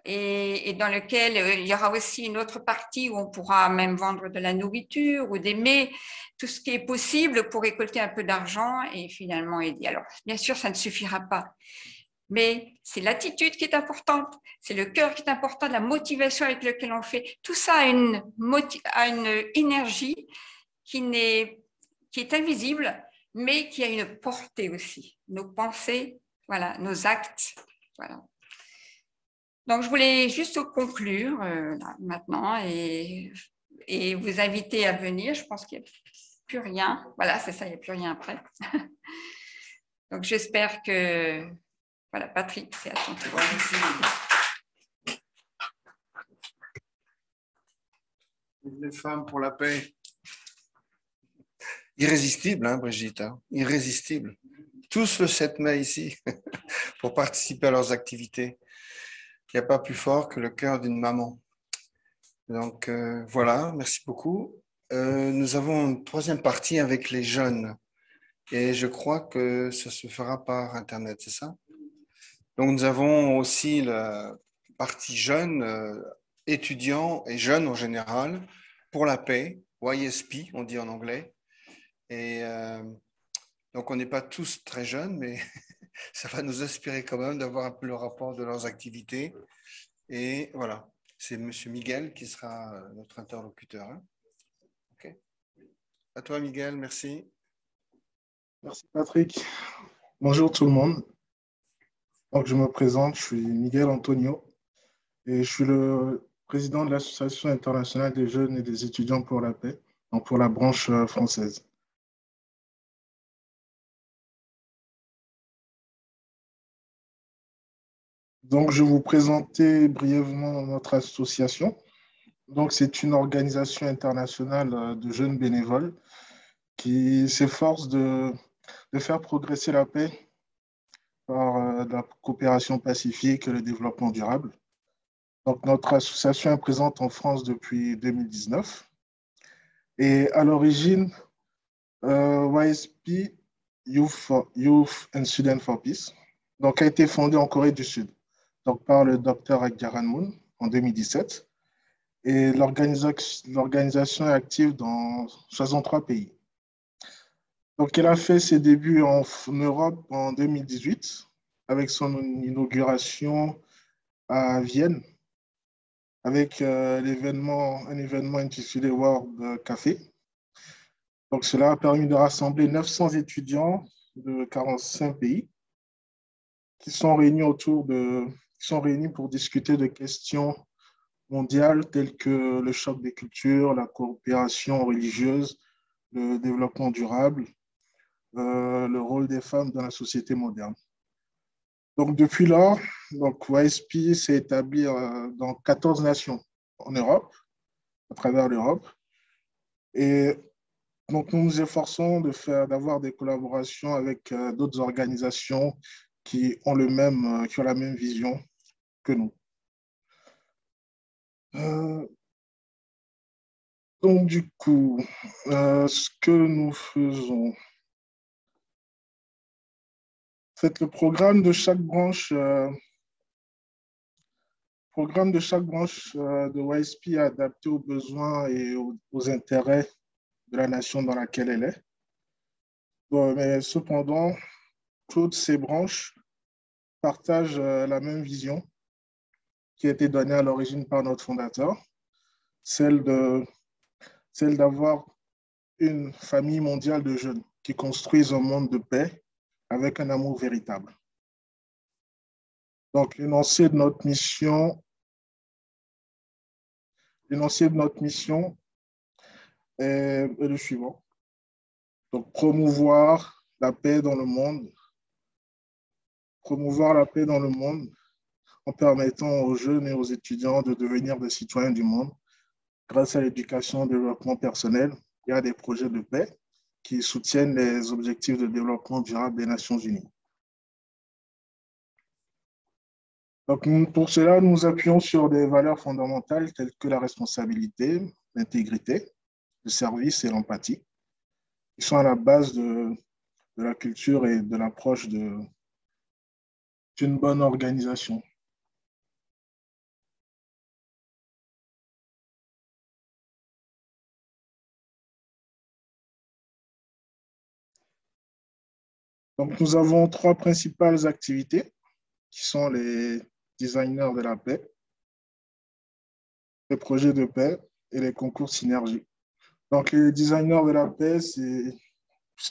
Et dans lequel il y aura aussi une autre partie où on pourra même vendre de la nourriture ou des mets, tout ce qui est possible pour récolter un peu d'argent et finalement aider. Alors, bien sûr, ça ne suffira pas, mais c'est l'attitude qui est importante, c'est le cœur qui est important, la motivation avec laquelle on fait. Tout ça a une énergie qui est invisible, mais qui a une portée aussi. Nos pensées, voilà, nos actes, voilà. Donc, je voulais juste conclure là, maintenant et vous inviter à venir. Je pense qu'il n'y a plus rien. Voilà, c'est ça, il n'y a plus rien après. Donc, j'espère que Voilà, Patrick, c'est à ton tour. Merci. Les femmes pour la paix. Irrésistible, hein, Brigitte, hein, irrésistible. Tous le 7 mai ici pour participer à leurs activités. Il n'y a pas plus fort que le cœur d'une maman. Donc voilà, merci beaucoup. Nous avons une troisième partie avec les jeunes et je crois que ça se fera par Internet, c'est ça? Donc nous avons aussi la partie jeunes, étudiants et jeunes en général pour la paix, YSP, on dit en anglais. Et donc on n'est pas tous très jeunes, mais ça va nous inspirer quand même d'avoir un peu le rapport de leurs activités. Et voilà, c'est M. Miguel qui sera notre interlocuteur. Hein. OK. À toi, Miguel, merci. Merci Patrick. Bonjour tout le monde. Donc, je me présente, je suis Miguel Antonio et je suis le président de l'Association internationale des jeunes et des étudiants pour la paix, donc pour la branche française. Donc, je vais vous présenter brièvement notre association. Donc, c'est une organisation internationale de jeunes bénévoles qui s'efforce de faire progresser la paix par la coopération pacifique et le développement durable. Donc, notre association est présente en France depuis 2019. Et à l'origine, YSP, Youth and Students for Peace, donc, a été fondée en Corée du Sud donc, par le docteur Akgaran Moon en 2017. Et l'organisation est active dans 63 pays. Donc, elle a fait ses débuts en Europe en 2018 avec son inauguration à Vienne avec un événement intitulé World Café. Donc, cela a permis de rassembler 900 étudiants de 45 pays qui sont réunis pour discuter de questions mondiales telles que le choc des cultures, la coopération religieuse, le développement durable, le rôle des femmes dans la société moderne. Donc, depuis lors, YSP s'est établi dans 14 nations en Europe, à travers l'Europe. Et donc, nous nous efforçons d'avoir des collaborations avec d'autres organisations qui ont la même vision que nous. Donc, du coup, ce que nous faisons, en fait, le programme de chaque branche de YSP est adapté aux besoins et aux intérêts de la nation dans laquelle elle est. Bon, mais cependant, toutes ces branches partagent la même vision qui a été donnée à l'origine par notre fondateur, celle d'avoir une famille mondiale de jeunes qui construisent un monde de paix avec un amour véritable. Donc, l'énoncé de notre mission est le suivant. Donc, promouvoir la paix dans le monde en permettant aux jeunes et aux étudiants de devenir des citoyens du monde grâce à l'éducation au développement personnel et à des projets de paix qui soutiennent les objectifs de développement durable des Nations Unies. Donc, pour cela, nous nous appuyons sur des valeurs fondamentales telles que la responsabilité, l'intégrité, le service et l'empathie, qui sont à la base de la culture et de l'approche d'une bonne organisation. Donc, nous avons 3 principales activités qui sont les designers de la paix, les projets de paix et les concours synergie. Donc, les designers de la paix, c'est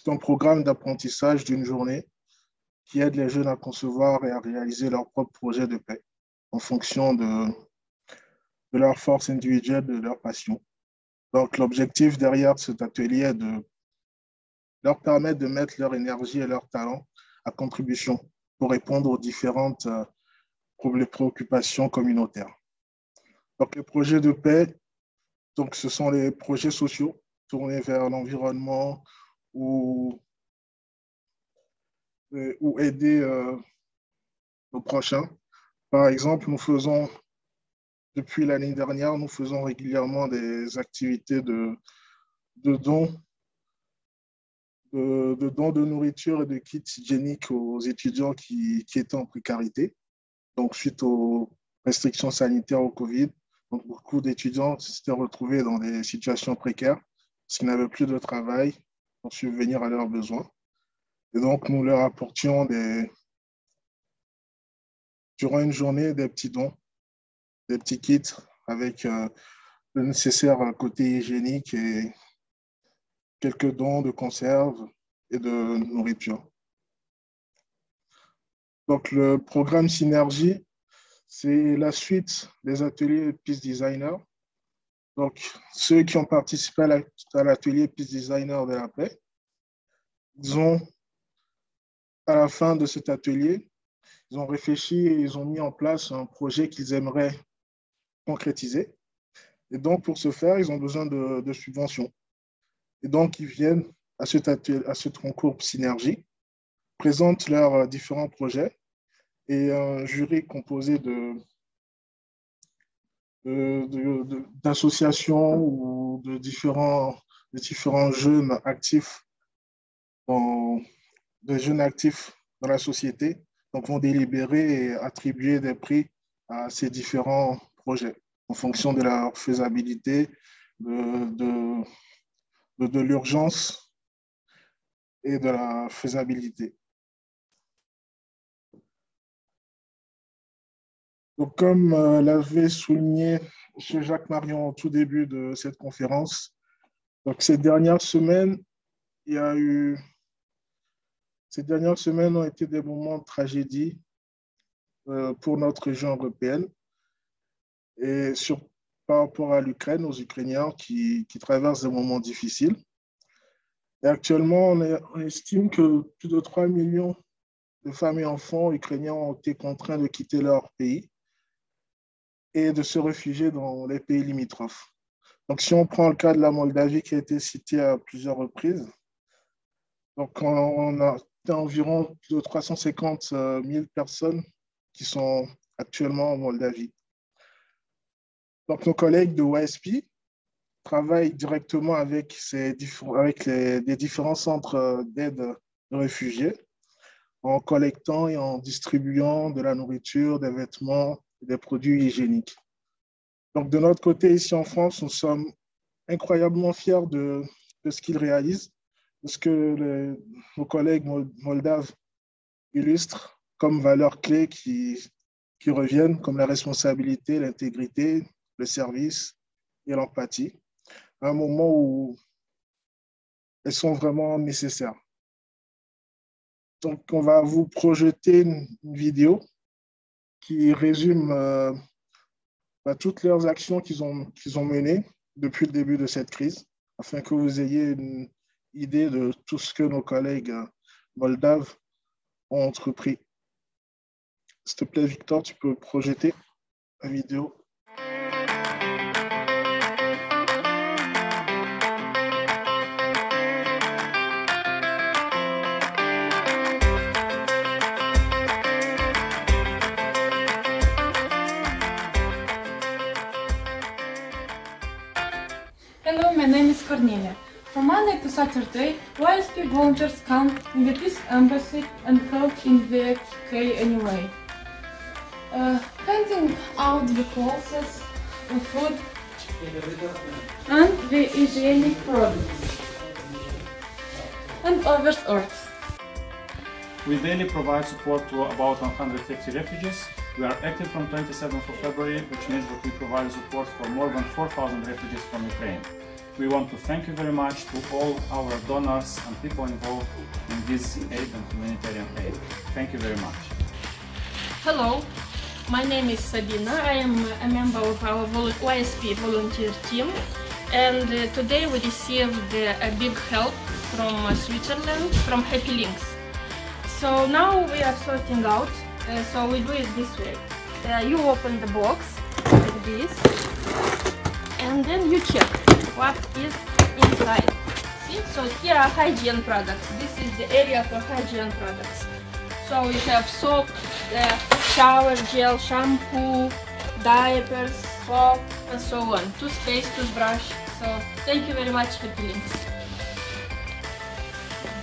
un programme d'apprentissage d'une journée qui aide les jeunes à concevoir et à réaliser leur propre projet de paix en fonction de leur force individuelle, de leur passion. Donc, l'objectif derrière cet atelier est de leur permettre de mettre leur énergie et leur talent à contribution pour répondre aux différentes préoccupations communautaires. Donc, les projets de paix, donc, ce sont les projets sociaux tournés vers l'environnement ou aider nos prochains. Par exemple, depuis l'année dernière, nous faisons régulièrement des activités de dons de nourriture et de kits hygiéniques aux étudiants qui étaient en précarité. Donc, suite aux restrictions sanitaires au Covid, donc beaucoup d'étudiants s'étaient retrouvés dans des situations précaires parce qu'ils n'avaient plus de travail pour subvenir à leurs besoins. Et donc, nous leur apportions durant une journée des petits dons, des petits kits avec le nécessaire côté hygiénique et quelques dons de conserves et de nourriture. Donc, le programme Synergie, c'est la suite des ateliers Peace Designer. Donc, ceux qui ont participé à l'atelier Peace Designer de la paix, ils ont, à la fin de cet atelier, ils ont réfléchi et ils ont mis en place un projet qu'ils aimeraient concrétiser. Et donc, pour ce faire, ils ont besoin de subventions. Et donc, ils viennent à ce concours Synergie, présentent leurs différents projets et un jury composé d'associations ou de différents jeunes actifs dans la société, donc vont délibérer et attribuer des prix à ces différents projets en fonction de leur faisabilité, de l'urgence et de la faisabilité. Donc, comme l'avait souligné M. Jacques Marion au tout début de cette conférence, donc ces dernières semaines ont été des moments de tragédie pour notre région européenne et par rapport à l'Ukraine, aux Ukrainiens qui traversent des moments difficiles. Et actuellement, on estime que plus de 3 millions de femmes et enfants ukrainiens ont été contraints de quitter leur pays et de se réfugier dans les pays limitrophes. Donc, si on prend le cas de la Moldavie qui a été cité à plusieurs reprises, donc on a environ plus de 350 000 personnes qui sont actuellement en Moldavie. Donc, nos collègues de YSP travaillent directement avec les différents centres d'aide de réfugiés en collectant et en distribuant de la nourriture, des vêtements, des produits hygiéniques. Donc, de notre côté, ici en France, nous sommes incroyablement fiers de ce qu'ils réalisent, de ce que nos collègues moldaves illustrent comme valeurs clés qui reviennent, comme la responsabilité, l'intégrité, le service et l'empathie, à un moment où elles sont vraiment nécessaires. Donc, on va vous projeter une vidéo qui résume toutes leurs actions qu'ils ont menées depuis le début de cette crise, afin que vous ayez une idée de tout ce que nos collègues moldaves ont entrepris. S'il te plaît, Victor, tu peux projeter la vidéo. Hello, my name is Cornelia. From Monday to Saturday, YSP volunteers come in the Peace Embassy and help in the UK anyway. Handing out the clothes, the food, and the hygienic products, and other stores. We daily provide support to about 150 refugees. We are active from 27th of February, which means that we provide support for more than 4,000 refugees from Ukraine. We want to thank you very much to all our donors and people involved in this aid and humanitarian aid. Thank you very much. Hello, my name is Sabina. I am a member of our YSP volunteer team, and today we received a big help from Switzerland, from Happy Links. So now we are sorting out. So we do it this way. You open the box like this, and then you check what is inside. See? So here are hygiene products. This is the area for hygiene products. So we have soap, shower gel, shampoo, diapers, soap, and so on. Toothpaste, toothbrush. So thank you very much for doing this.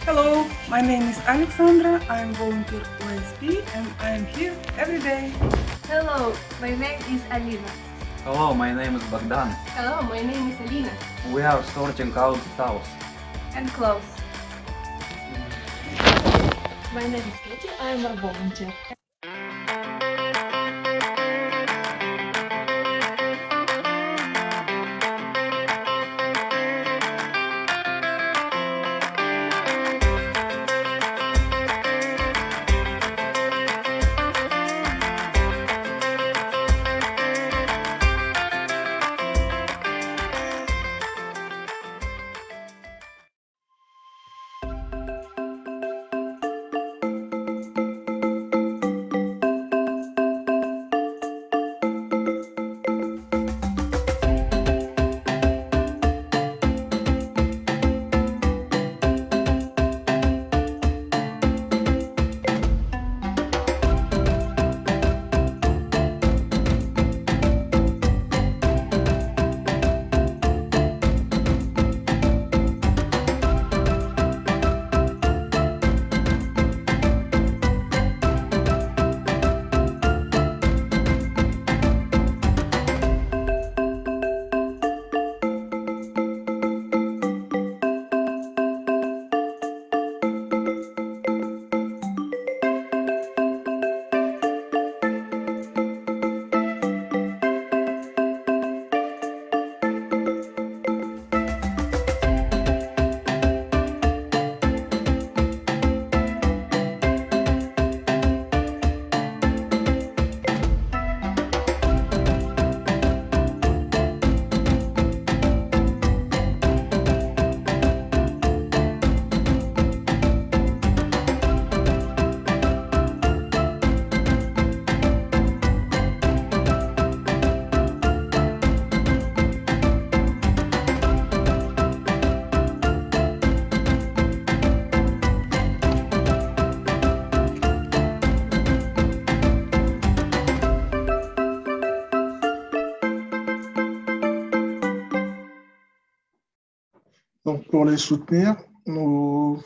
Hello, my name is Alexandra. I am volunteer OSP and I am here every day. Hello, my name is Alina. Hello, my name is Bogdan. Hello, my name is Alina. We are sorting out towels and clothes. My name is Katie. I am a volunteer. Donc, pour les soutenir, il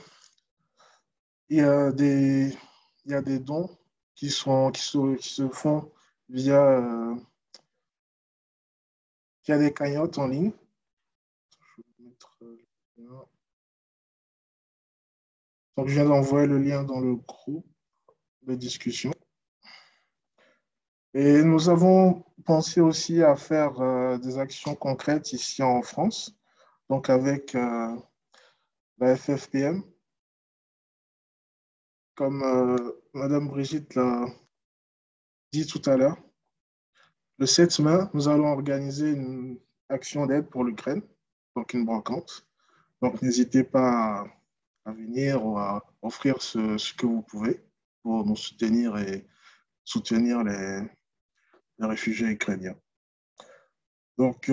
y a des dons qui se font via des cagnottes en ligne. Donc, je viens d'envoyer le lien dans le groupe de discussion. Et nous avons pensé aussi à faire des actions concrètes ici en France, donc avec la FFPM. Comme Madame Brigitte l'a dit tout à l'heure, le 7 mai, nous allons organiser une action d'aide pour l'Ukraine, donc une brocante. Donc, n'hésitez pas à venir ou à offrir ce que vous pouvez pour nous soutenir et soutenir les réfugiés ukrainiens. Donc,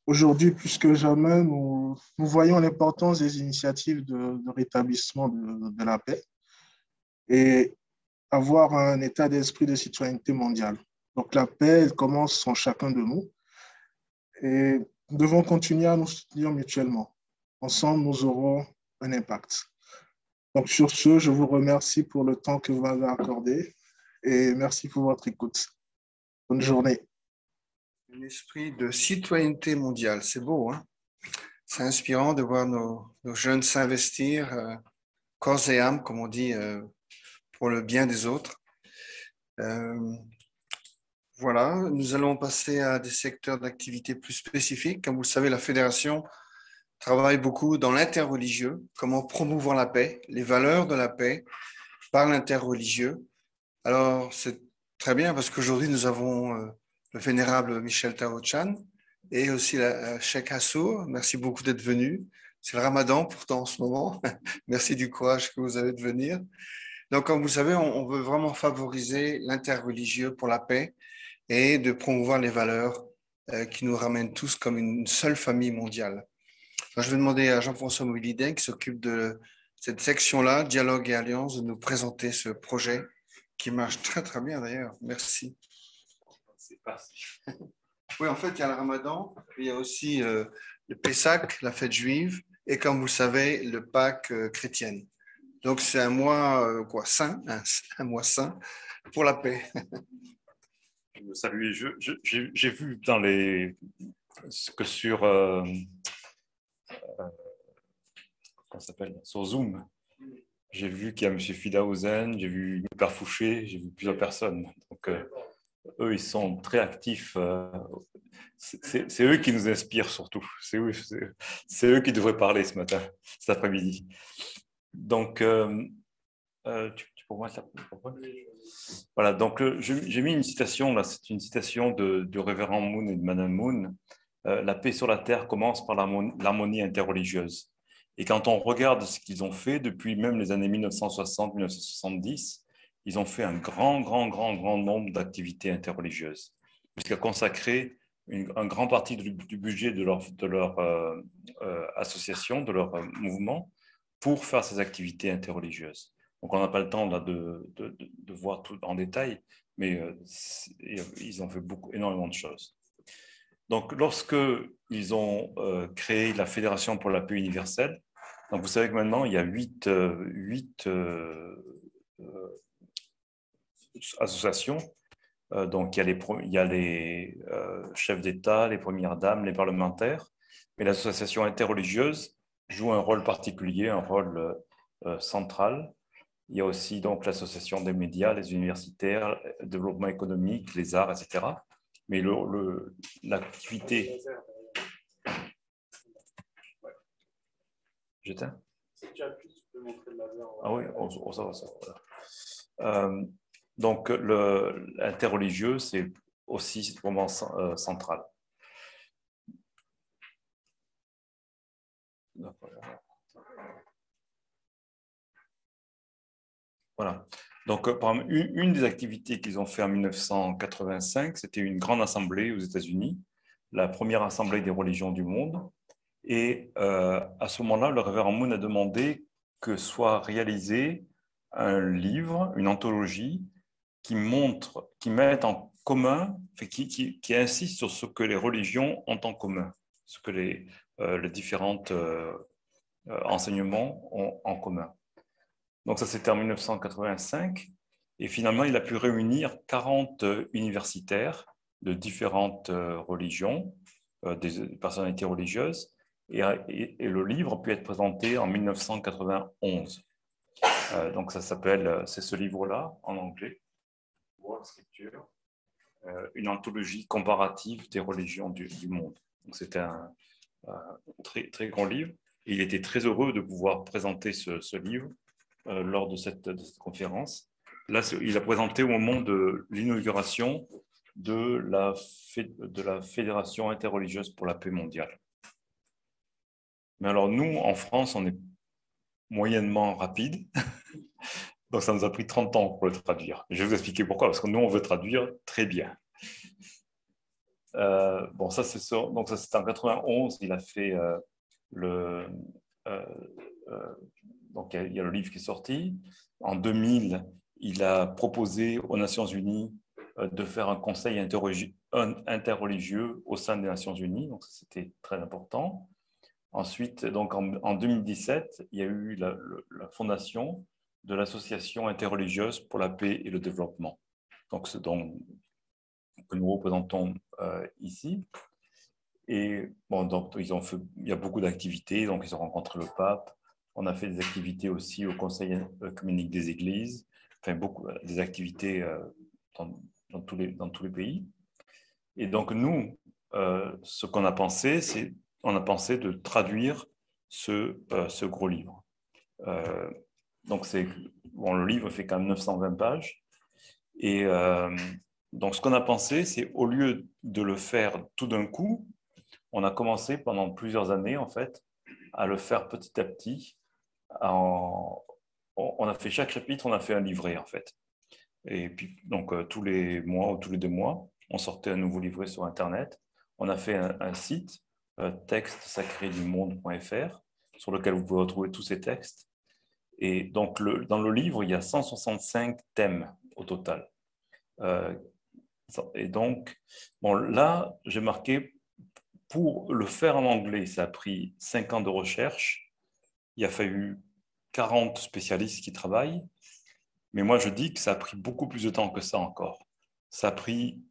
aujourd'hui, plus que jamais, nous voyons l'importance des initiatives de rétablissement de la paix et avoir un état d'esprit de citoyenneté mondiale. Donc, la paix, elle commence en chacun de nous et nous devons continuer à nous soutenir mutuellement. Ensemble, nous aurons un impact. Donc, sur ce, je vous remercie pour le temps que vous m'avez accordé et merci pour votre écoute. Bonne journée. Un esprit de citoyenneté mondiale, c'est beau, hein? C'est inspirant de voir nos jeunes s'investir corps et âme, comme on dit, pour le bien des autres. Voilà, nous allons passer à des secteurs d'activité plus spécifiques. Comme vous le savez, la Fédération travaille beaucoup dans l'interreligieux, comment promouvoir la paix, les valeurs de la paix par l'interreligieux. Alors, c'est très bien parce qu'aujourd'hui, nous avons le vénérable Michel Tarochan et aussi la Cheikh Hassour. Merci beaucoup d'être venu. C'est le Ramadan pourtant en ce moment. Merci du courage que vous avez de venir. Donc, comme vous savez, on veut vraiment favoriser l'interreligieux pour la paix et de promouvoir les valeurs qui nous ramènent tous comme une seule famille mondiale. Alors, je vais demander à Jean-François Mobilidin, qui s'occupe de cette section-là, Dialogue et Alliance, de nous présenter ce projet qui marche très, très bien d'ailleurs. Merci. C'est parti. Oui, en fait, il y a le Ramadan, il y a aussi le Pessah, la fête juive, et comme vous le savez, le Pâques chrétienne. Donc, c'est un mois saint, un mois saint pour la paix. Salut, j'ai vu dans que sur comment ça s'appelle, sur Zoom, j'ai vu qu'il y a M. Fidahouzen, j'ai vu Père Fouché, j'ai vu plusieurs personnes. Donc, eux, ils sont très actifs. C'est eux qui nous inspirent surtout. C'est eux qui devraient parler ce matin, cet après-midi. Donc, tu peux voir ça? Voilà, donc j'ai mis une citation, là, c'est une citation du révérend Moon et de Madame Moon. La paix sur la terre commence par l'harmonie interreligieuse. Et quand on regarde ce qu'ils ont fait depuis même les années 1960-1970, ils ont fait un grand nombre d'activités interreligieuses, jusqu'à consacrer un grand parti du budget de leur association, de leur mouvement, pour faire ces activités interreligieuses. Donc, on n'a pas le temps là, de voir tout en détail, mais ils ont fait énormément de choses. Donc, lorsqu'ils ont créé la Fédération pour la paix universelle, donc vous savez que maintenant, il y a 8 associations. Donc, il y a les chefs d'État, les premières dames, les parlementaires, mais l'association interreligieuse joue un rôle particulier, un rôle central. Il y a aussi donc l'association des médias, les universitaires, le développement économique, les arts, etc. Mais l'activité... J'éteins? Ah oui, ça va. Voilà. Donc, l'interreligieux, c'est aussi vraiment central. Voilà. Donc, une des activités qu'ils ont fait en 1985, c'était une grande assemblée aux États-Unis, la première assemblée des religions du monde. Et à ce moment-là, le révérend Moon a demandé que soit réalisé un livre, une anthologie, qui mette en commun, qui insiste sur ce que les religions ont en commun, ce que les différents enseignements ont en commun. Donc ça, c'était en 1985. Et finalement, il a pu réunir 40 universitaires de différentes religions, des personnalités religieuses. Et le livre a pu être présenté en 1991. Donc ça s'appelle, c'est ce livre-là, en anglais, World Scripture, une anthologie comparative des religions du monde. Donc c'était un très, très grand livre. Et il était très heureux de pouvoir présenter ce livre lors de cette conférence. Là, il a présenté au moment de l'inauguration de la Fédération interreligieuse pour la paix mondiale. Mais alors, nous, en France, on est moyennement rapide. Donc, ça nous a pris 30 ans pour le traduire. Je vais vous expliquer pourquoi. Parce que nous, on veut traduire très bien. Bon, ça, c'est ça. Donc, ça, c'était en 91. Il a fait donc, il y a le livre qui est sorti. En 2000, il a proposé aux Nations Unies de faire un conseil interreligieux au sein des Nations Unies. Donc, c'était très important. Ensuite, donc en 2017, il y a eu la fondation de l'Association interreligieuse pour la paix et le développement. Donc, c'est que nous représentons ici. Et bon, donc, il y a beaucoup d'activités. Donc, ils ont rencontré le pape. On a fait des activités aussi au Conseil œcuménique des Églises. Enfin, beaucoup des activités dans tous les pays. Et donc, nous, ce qu'on a pensé, c'est on a pensé de traduire ce gros livre. Donc, le livre fait quand même 920 pages. Et donc, ce qu'on a pensé, c'est au lieu de le faire tout d'un coup, on a commencé pendant plusieurs années, en fait, à le faire petit à petit, on a fait chaque chapitre, on a fait un livret en fait. Et puis, donc, tous les mois ou tous les 2 mois, on sortait un nouveau livret sur Internet. On a fait un site, textesacrédumonde.fr, sur lequel vous pouvez retrouver tous ces textes. Et donc, dans le livre, il y a 165 thèmes au total. Et donc, bon, là, j'ai marqué, pour le faire en anglais, ça a pris 5 ans de recherche. Il a fallu 40 spécialistes qui travaillent. Mais moi, je dis que ça a pris beaucoup plus de temps que ça encore. Ça a pris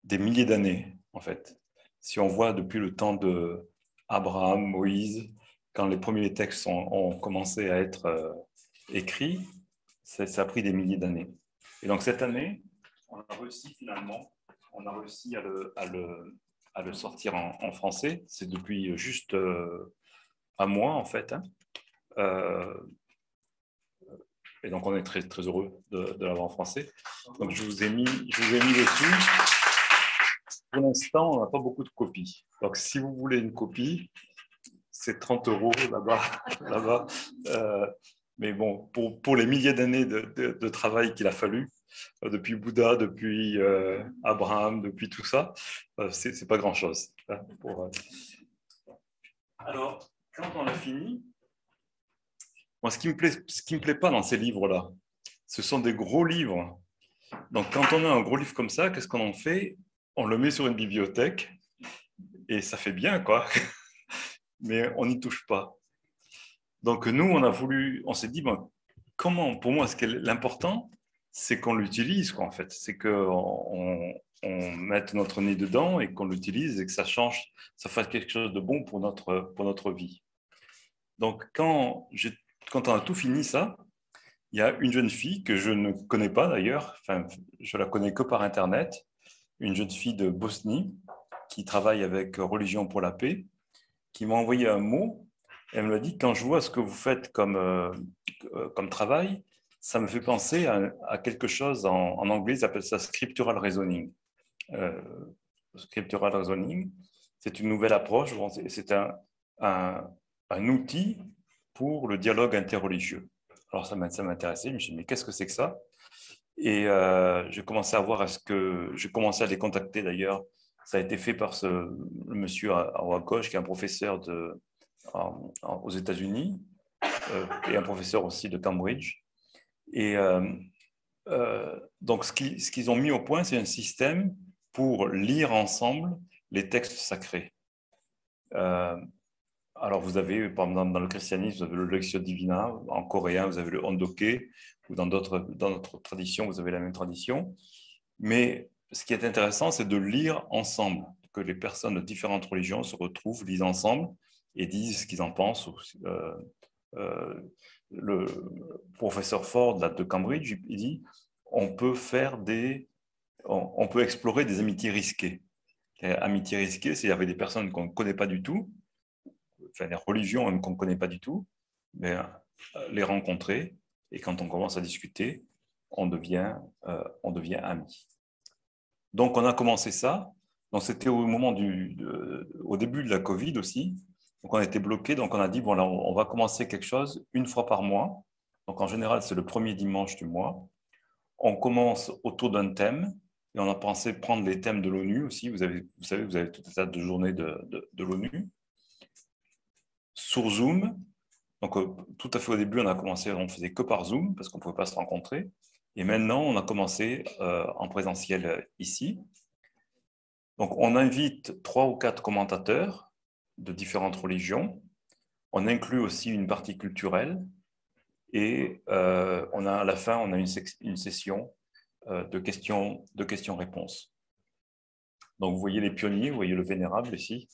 des milliers d'années, en fait. Si on voit depuis le temps de Abraham, Moïse, quand les premiers textes ont commencé à être écrits, ça a pris des milliers d'années. Et donc, cette année, on a réussi finalement, on a réussi à le sortir en français. C'est depuis juste un mois, en fait. Et donc, on est très, très heureux de l'avoir en français. Donc, je vous ai mis dessus. Pour l'instant, on n'a pas beaucoup de copies. Donc, si vous voulez une copie, c'est 30 € là-bas. Mais bon, pour les milliers d'années de travail qu'il a fallu, depuis Bouddha, depuis Abraham, depuis tout ça, c'est pas grand-chose. Alors, quand on a fini, moi, ce qui me plaît pas dans ces livres-là, ce sont des gros livres. Donc, quand on a un gros livre comme ça, qu'est-ce qu'on en fait? On le met sur une bibliothèque et ça fait bien, quoi. Mais on n'y touche pas. Donc, nous, on s'est dit, ben, comment, pour moi, l'important, c'est qu'on l'utilise, quoi, en fait. C'est qu'on mette notre nez dedans et qu'on l'utilise et que ça change, ça fasse quelque chose de bon pour notre vie. Donc, quand on a tout fini ça, il y a une jeune fille que je ne connais pas d'ailleurs, enfin, je la connais que par Internet, une jeune fille de Bosnie qui travaille avec Religion pour la paix, qui m'a envoyé un mot. Elle me l'a dit, quand je vois ce que vous faites comme travail, ça me fait penser à quelque chose, en anglais, ils appellent ça scriptural reasoning. Scriptural reasoning, c'est une nouvelle approche, c'est un outil pour le dialogue interreligieux. Alors ça m'intéressait, je me suis dit, mais qu'est-ce que c'est que ça? Et j'ai commencé à voir, j'ai commencé à les contacter d'ailleurs. Ça a été fait par le monsieur à gauche, qui est un professeur aux États-Unis, et un professeur aussi de Cambridge. Et donc ce qu'ils ont mis au point, c'est un système pour lire ensemble les textes sacrés. Alors, vous avez, par exemple, dans le christianisme, vous avez le Lectio Divina, en coréen, vous avez le Hondoke, ou dans notre tradition, vous avez la même tradition. Mais ce qui est intéressant, c'est de lire ensemble, que les personnes de différentes religions se retrouvent, lisent ensemble et disent ce qu'ils en pensent. Le professeur Ford de Cambridge, il dit on peut explorer des amitiés risquées. Les amitiés risquées, c'est avec des personnes qu'on ne connaît pas du tout, enfin des religions qu'on ne connaît pas du tout, mais les rencontrer, et quand on commence à discuter, on devient amis. Donc on a commencé ça. Donc c'était au début de la Covid aussi. Donc on était bloqués. Donc on a dit bon là on va commencer quelque chose une fois par mois. Donc en général c'est le premier dimanche du mois. On commence autour d'un thème et on a pensé prendre les thèmes de l'ONU aussi. Vous savez vous avez tout un tas de journées de l'ONU sur Zoom. Donc tout à fait au début on faisait que par Zoom parce qu'on ne pouvait pas se rencontrer. Et maintenant, on a commencé en présentiel ici. Donc, on invite 3 ou 4 commentateurs de différentes religions. On inclut aussi une partie culturelle. Et à la fin, on a une session de questions-réponses. Donc, vous voyez les pionniers, vous voyez le Vénérable ici.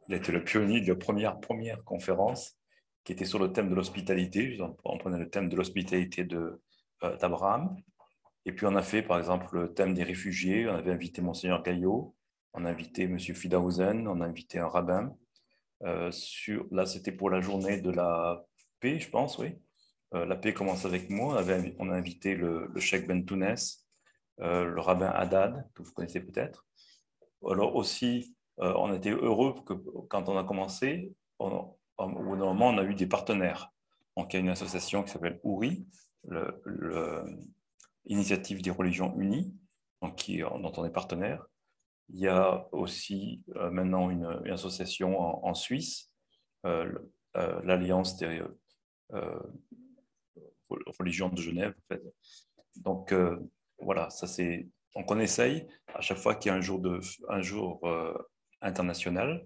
Il a été le pionnier de la première conférence qui était sur le thème de l'hospitalité. On prenait le thème de l'hospitalité d'Abraham. Et puis on a fait par exemple le thème des réfugiés, on avait invité Monseigneur Gaillot, on a invité M. Fidahouzen, on a invité un rabbin. Là c'était pour la journée de la paix, je pense, oui. La paix commence avec moi, on a invité le cheikh Ben Tounès, le rabbin Haddad, que vous connaissez peut-être. Alors aussi, on était heureux que quand on a commencé, au moment on a eu des partenaires. Donc il y a une association qui s'appelle Ouri, l'initiative des religions unies, donc dont on est partenaire. Il y a aussi maintenant une association en Suisse, l'Alliance des religions de Genève. En fait. Donc voilà, ça c'est. Donc on essaye à chaque fois qu'il y a un jour international.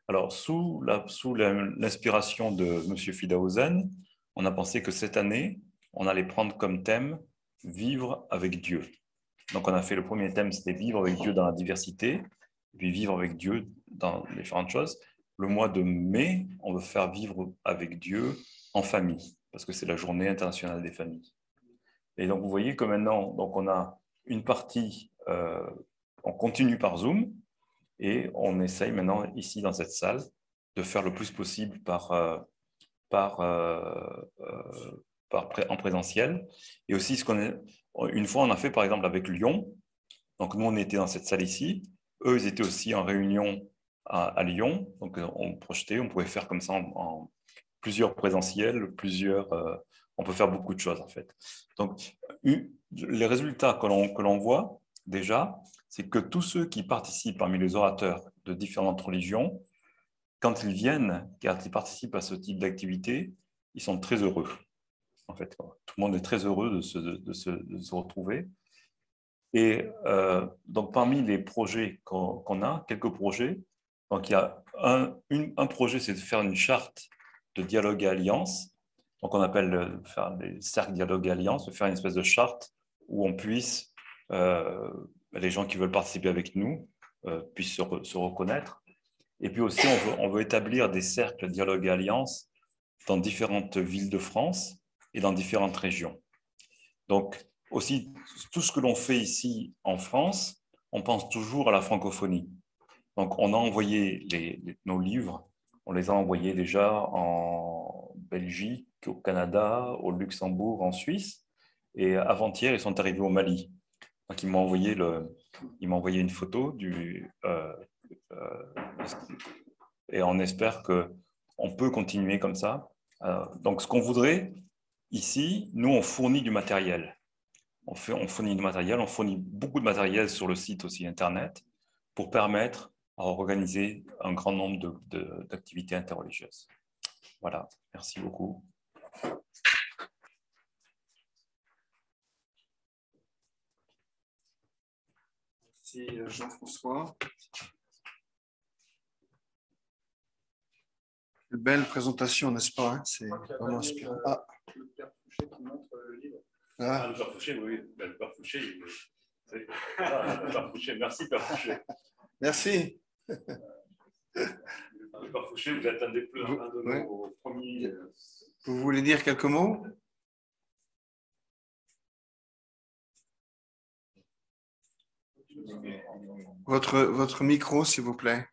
Alors sous l'inspiration de M. Fidahouzen, on a pensé que cette année, on allait prendre comme thème « Vivre avec Dieu ». Donc, on a fait le premier thème, c'était « Vivre avec Dieu dans la diversité », puis « Vivre avec Dieu dans différentes choses ». Le mois de mai, on veut faire « Vivre avec Dieu en famille », parce que c'est la journée internationale des familles. Et donc, vous voyez que maintenant, donc on a une partie, on continue par Zoom, et on essaye maintenant, ici, dans cette salle, de faire le plus possible en présentiel. Et aussi, une fois, on a fait par exemple avec Lyon. Donc, nous, on était dans cette salle ici. Eux, ils étaient aussi en réunion à Lyon. Donc, on projetait, on pouvait faire comme ça en plusieurs présentiels, on peut faire beaucoup de choses en fait. Donc, les résultats que l'on voit déjà, c'est que tous ceux qui participent parmi les orateurs de différentes religions, quand ils participent à ce type d'activité, ils sont très heureux. En fait, tout le monde est très heureux de se retrouver. Et donc, parmi les projets qu'on a, quelques projets, donc il y a un projet, c'est de faire une charte de dialogue et alliance. Donc, on appelle faire des cercles dialogue et alliance, de faire une espèce de charte où on puisse, les gens qui veulent participer avec nous, puissent se reconnaître. Et puis aussi, on veut établir des cercles dialogue et alliance dans différentes villes de France et dans différentes régions. Donc, aussi, tout ce que l'on fait ici en France, on pense toujours à la francophonie. Donc, on a envoyé nos livres, on les a envoyés déjà en Belgique, au Canada, au Luxembourg, en Suisse, et avant-hier, ils sont arrivés au Mali. Donc, ils m'ont envoyé une photo et on espère qu'on peut continuer comme ça. Donc, ce qu'on voudrait, ici, nous, on fournit du matériel. On fournit du matériel, on fournit beaucoup de matériel sur le site aussi Internet pour permettre à organiser un grand nombre d'activités interreligieuses. Voilà, merci beaucoup. Merci Jean-François. Une belle présentation, n'est-ce pas? C'est vraiment inspirant. Ah. Le père Fouché qui montre le livre. Ah, le père Fouché, oui. Le père Fouché, le père Fouché. Merci, père Fouché. Merci. Le père Fouché, vous êtes un de nos premiers. Vous voulez dire quelques mots? Votre micro, s'il vous plaît.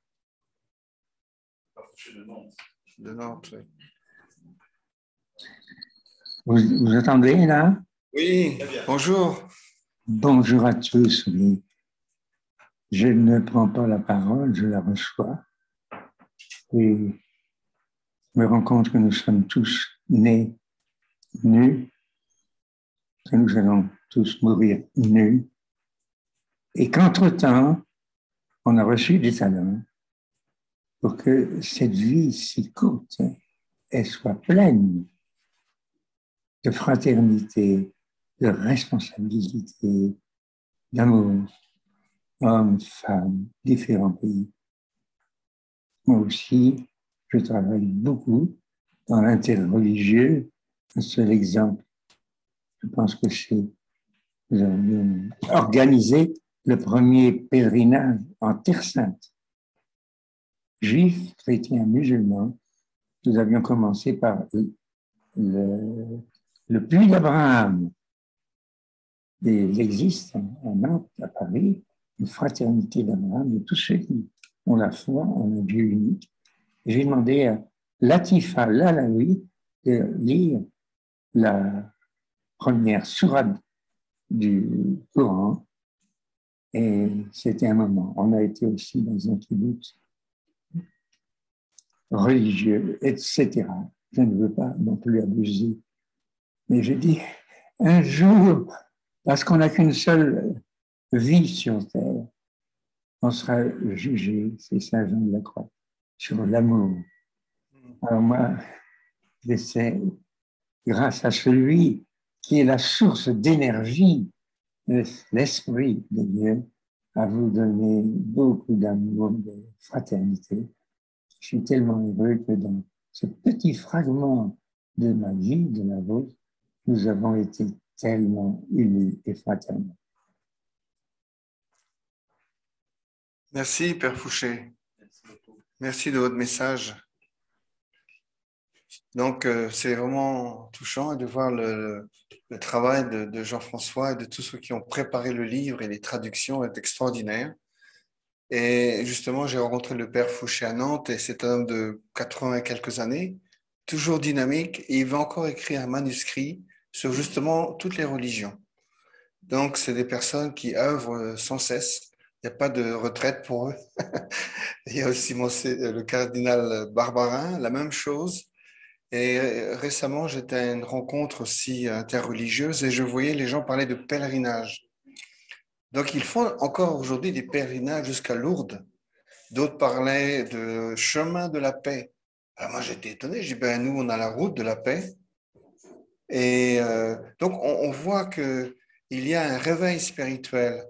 De Nantes. De Nantes, oui. Vous entendez là? Oui, bonjour. Bonjour à tous. Oui. Je ne prends pas la parole, je la reçois. Et je me rends compte que nous sommes tous nés nus, que nous allons tous mourir nus, et qu'entre-temps, on a reçu des talents pour que cette vie si courte, elle soit pleine de fraternité, de responsabilité, d'amour, hommes, femmes, différents pays. Moi aussi, je travaille beaucoup dans l'interreligieux. Un seul exemple, je pense que c'est nous avons organisé le premier pèlerinage en Terre Sainte. Juifs, chrétiens, musulmans, nous avions commencé par le puits d'Abraham. Il existe à Nantes, à Paris, une fraternité d'Abraham de tous ceux qui ont la foi en un Dieu unique. J'ai demandé à Latifa Lalaoui de lire la première sourate du Coran. Et c'était un moment. On a été aussi dans un kibbutz religieux, etc. Je ne veux pas non plus abuser. Mais je dis, un jour, parce qu'on n'a qu'une seule vie sur Terre, on sera jugé, c'est Saint Jean de la Croix, sur l'amour. Alors moi, j'essaie, grâce à celui qui est la source d'énergie, l'Esprit de Dieu, à vous donner beaucoup d'amour, de fraternité. Je suis tellement heureux que dans ce petit fragment de ma vie, de la vôtre, nous avons été tellement unis et fraternels. Merci, Père Fouché. Merci de votre message. Donc, c'est vraiment touchant de voir le travail de Jean-François et de tous ceux qui ont préparé le livre et les traductions est extraordinaire. Et justement, j'ai rencontré le Père Fouché à Nantes et c'est un homme de 80 et quelques années, toujours dynamique, et il va encore écrire un manuscrit sur justement toutes les religions. Donc, c'est des personnes qui œuvrent sans cesse. Il n'y a pas de retraite pour eux. Il y a aussi le cardinal Barbarin, la même chose. Et récemment, j'étais à une rencontre aussi interreligieuse et je voyais les gens parler de pèlerinage. Donc, ils font encore aujourd'hui des pèlerinages jusqu'à Lourdes. D'autres parlaient de chemin de la paix. Alors moi, j'étais étonné. J'ai dit, ben, nous, on a la route de la paix. Et donc, on voit qu'il y a un réveil spirituel.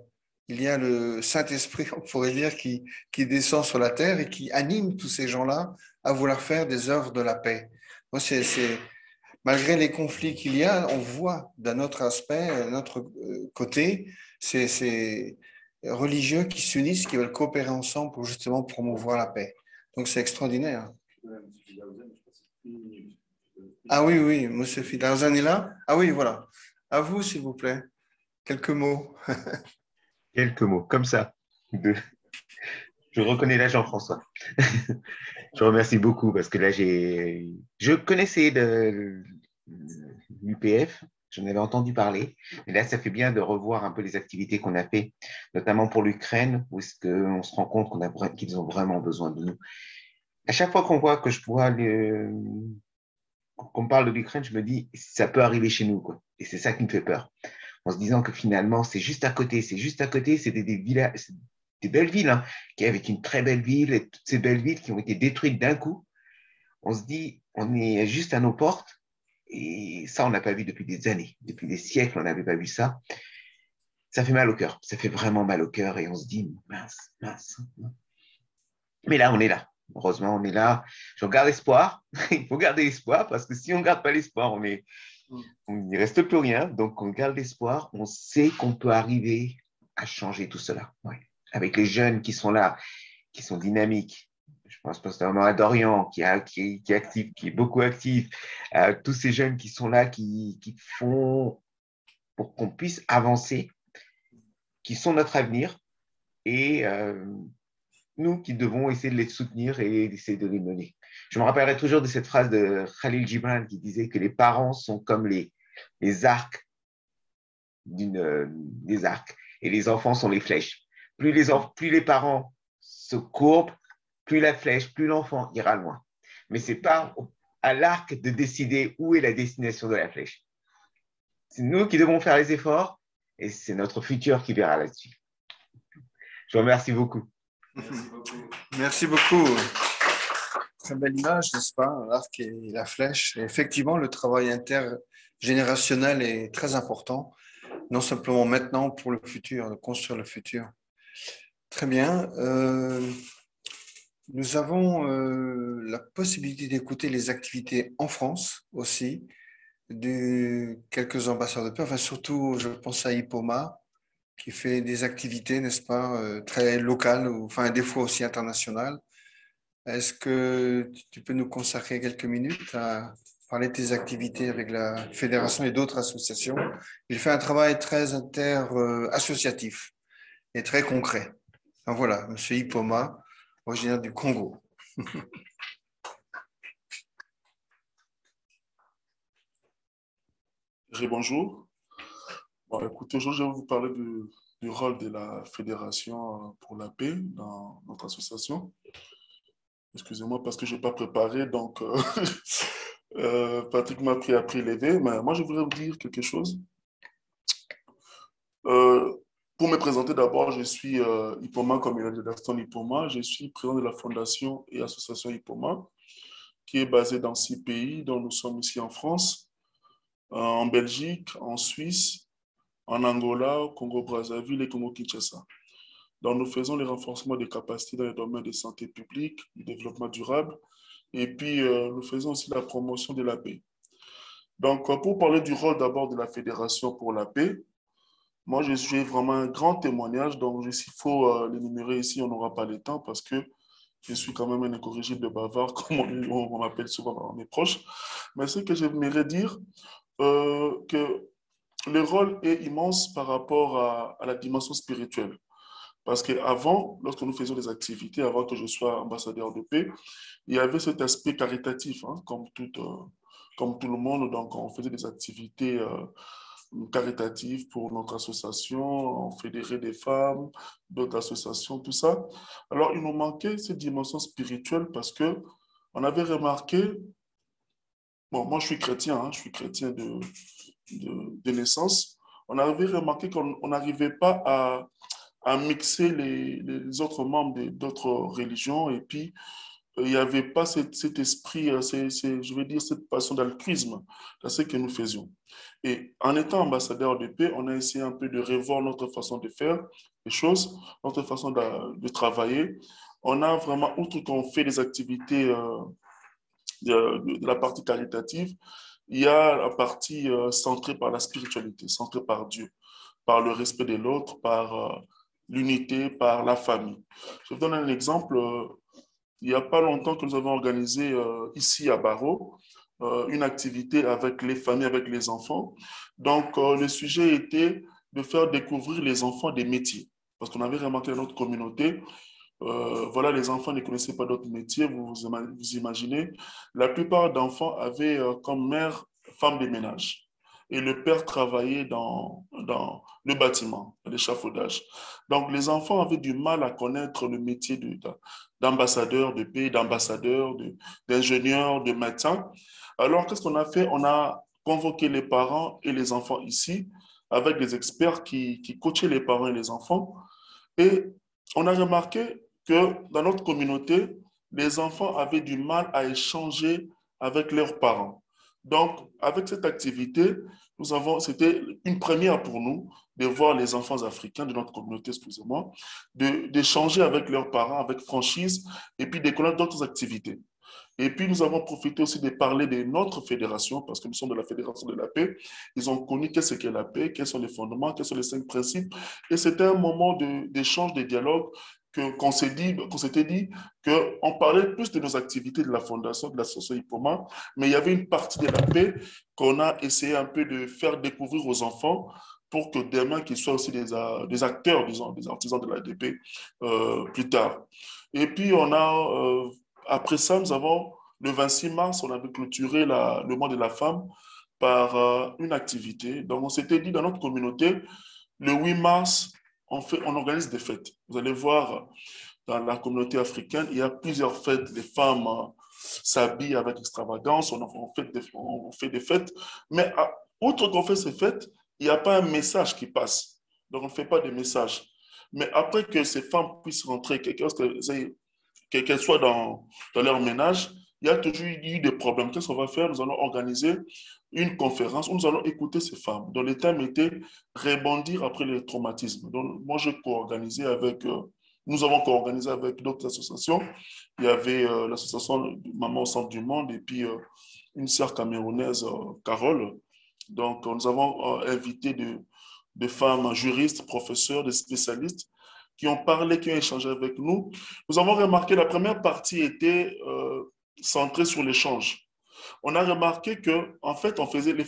Il y a le Saint-Esprit, on pourrait dire, qui descend sur la terre et qui anime tous ces gens-là à vouloir faire des œuvres de la paix. Moi, malgré les conflits qu'il y a, on voit d'un autre aspect, d'un autre côté, ces religieux qui s'unissent, qui veulent coopérer ensemble pour justement promouvoir la paix. Donc, c'est extraordinaire. Ah oui, oui, M. Fidarzan est là. Ah oui, voilà. À vous, s'il vous plaît. Quelques mots. Quelques mots, comme ça. Je reconnais là Jean-François. Je remercie beaucoup parce que là, je connaissais l'UPF, j'en avais entendu parler, mais là, ça fait bien de revoir un peu les activités qu'on a fait, notamment pour l'Ukraine, où est-ce qu'on se rend compte qu'ils ont vraiment besoin de nous. À chaque fois qu'on parle de l'Ukraine, je me dis, ça peut arriver chez nous, quoi. Et c'est ça qui me fait peur. En se disant que finalement, c'est juste à côté, c'était des villages, des belles villes, hein, avec une très belle ville, et toutes ces belles villes qui ont été détruites d'un coup. On se dit, on est juste à nos portes, et ça, on n'a pas vu depuis des années, depuis des siècles, on n'avait pas vu ça. Ça fait mal au cœur, ça fait vraiment mal au cœur, et on se dit, mince. Mais là, on est là. Heureusement, on est là. Je garde espoir. Il faut garder l'espoir, parce que si on ne garde pas l'espoir, il ne reste plus rien. Donc, on garde l'espoir. On sait qu'on peut arriver à changer tout cela. Ouais. Avec les jeunes qui sont là, qui sont dynamiques. Je pense notamment à Dorian, qui est actif, qui est beaucoup actif. Tous ces jeunes qui sont là, qui font pour qu'on puisse avancer, qui sont notre avenir. Et nous qui devons essayer de les soutenir et d'essayer de les mener. Je me rappellerai toujours de cette phrase de Khalil Gibran qui disait que les parents sont comme les arcs des arcs et les enfants sont les flèches. Plus les parents se courbent, plus la flèche, plus l'enfant ira loin. Mais ce n'est pas à l'arc de décider où est la destination de la flèche. C'est nous qui devons faire les efforts et c'est notre futur qui verra là-dessus. Je vous remercie beaucoup. Merci beaucoup. Très belle image, n'est-ce pas? L'arc et la flèche. Et effectivement, le travail intergénérationnel est très important, non simplement maintenant pour le futur, de construire le futur. Très bien. Nous avons la possibilité d'écouter les activités en France aussi, de quelques ambassadeurs de paix, enfin surtout, je pense à IPOMA, qui fait des activités, n'est-ce pas, très locales, ou enfin des fois aussi internationales. Est-ce que tu peux nous consacrer quelques minutes à parler de tes activités avec la Fédération et d'autres associations? Il fait un travail très associatif et très concret. Donc voilà, M. Ipoma, originaire du Congo. Bonjour. Bon, écoutez, aujourd'hui, je vais vous parler du rôle de la Fédération pour la paix dans notre association. Excusez-moi parce que je n'ai pas préparé, donc Patrick m'a pris à prélever, mais moi, je voudrais vous dire quelque chose. Pour me présenter d'abord, je suis Ipoma, comme il a dit Gaston Ipoma. Je suis président de la fondation et association Ipoma, qui est basée dans 6 pays, dont nous sommes ici en France, en Belgique, en Suisse, en Angola, au Congo-Brazzaville et Congo-Kinshasa. Donc, nous faisons le renforcement des capacités dans les domaines de santé publique, du développement durable, et puis nous faisons aussi la promotion de la paix. Donc, pour parler du rôle d'abord de la Fédération pour la paix, moi, je suis vraiment un grand témoignage, donc s'il faut l'énumérer ici, on n'aura pas le temps parce que je suis quand même un incorrigible de bavard, comme on m'appelle souvent par mes proches. Mais ce que j'aimerais dire, que le rôle est immense par rapport à la dimension spirituelle. Parce qu'avant, lorsque nous faisions des activités, avant que je sois ambassadeur de paix, il y avait cet aspect caritatif, hein, comme tout le monde. Donc, on faisait des activités caritatives pour notre association, on fédérait des femmes, d'autres associations, tout ça. Alors, il nous manquait cette dimension spirituelle parce que on avait remarqué, bon, moi je suis chrétien, hein, je suis chrétien de naissance, on avait remarqué qu'on n'arrivait pas à mixer les autres membres d'autres religions et puis il n'y avait pas cet esprit, je veux dire, cette passion d'altruisme dans ce que nous faisions. Et en étant ambassadeur de paix, on a essayé un peu de revoir notre façon de faire les choses, notre façon de travailler. On a vraiment, outre qu'on fait des activités de la partie caritative, il y a la partie centrée par la spiritualité, centrée par Dieu, par le respect de l'autre, par l'unité, par la famille. Je vous donne un exemple. Il n'y a pas longtemps que nous avons organisé ici à Barreau une activité avec les familles, avec les enfants. Donc, le sujet était de faire découvrir les enfants des métiers. Parce qu'on avait remarqué dans notre communauté, voilà, les enfants ne connaissaient pas d'autres métiers, vous imaginez. La plupart d'enfants avaient comme mère femme de ménage. Et le père travaillait dans le bâtiment, l'échafaudage. Donc, les enfants avaient du mal à connaître le métier d'ambassadeur de paix, d'ambassadeur, d'ingénieur, de médecin. Alors, qu'est-ce qu'on a fait? On a convoqué les parents et les enfants ici avec des experts qui coachaient les parents et les enfants. Et on a remarqué que dans notre communauté, les enfants avaient du mal à échanger avec leurs parents. Donc, avec cette activité, c'était une première pour nous de voir les enfants africains de notre communauté, excusez-moi, d'échanger avec leurs parents, avec franchise, et puis de connaître d'autres activités. Et puis, nous avons profité aussi de parler de notre fédération, parce que nous sommes de la Fédération de la paix. Ils ont connu qu'est-ce qu'est la paix, quels sont les fondements, quels sont les 5 principes. Et c'était un moment d'échange, de dialogue, qu'on s'était dit qu'on parlait plus de nos activités de la fondation, de l'association Ipoma, mais il y avait une partie de la paix qu'on a essayé un peu de faire découvrir aux enfants pour que demain, qu'ils soient aussi des acteurs, disons, des artisans de la DP plus tard. Et puis, après ça, nous avons, le 26 mars, on avait clôturé le mois de la femme par une activité. Donc, on s'était dit dans notre communauté, le 8 mars, on organise des fêtes. Vous allez voir, dans la communauté africaine, il y a plusieurs fêtes. Les femmes s'habillent avec extravagance, on fait des fêtes. Mais outre qu'on fait ces fêtes, il n'y a pas un message qui passe. Donc, on ne fait pas de message. Mais après que ces femmes puissent rentrer, qu'elles soient dans leur ménage, il y a toujours eu des problèmes. Qu'est-ce qu'on va faire? Nous allons organiser une conférence où nous allons écouter ces femmes, dont le thème était « Rebondir après les traumatismes ». Donc, moi, nous avons co-organisé avec d'autres associations. Il y avait l'association Maman au Centre du Monde et puis une sœur camerounaise, Carole. Donc, nous avons invité des femmes juristes, professeurs, des spécialistes qui ont parlé, qui ont échangé avec nous. Nous avons remarqué que la première partie était centrée sur l'échange. On a remarqué que, en fait,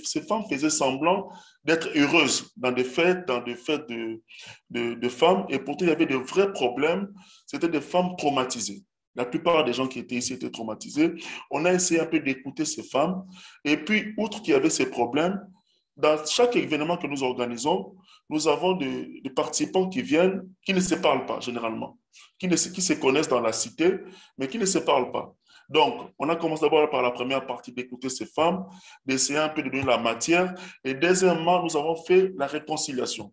ces femmes faisaient semblant d'être heureuses dans des fêtes de femmes, et pourtant il y avait de vrais problèmes. C'était des femmes traumatisées. La plupart des gens qui étaient ici étaient traumatisés. On a essayé un peu d'écouter ces femmes. Et puis, outre qu'il y avait ces problèmes, dans chaque événement que nous organisons, nous avons des participants qui viennent, qui ne se parlent pas généralement, qui se connaissent dans la cité, mais qui ne se parlent pas. Donc, on a commencé d'abord par la première partie d'écouter ces femmes, d'essayer un peu de donner la matière. Et deuxièmement, nous avons fait la réconciliation.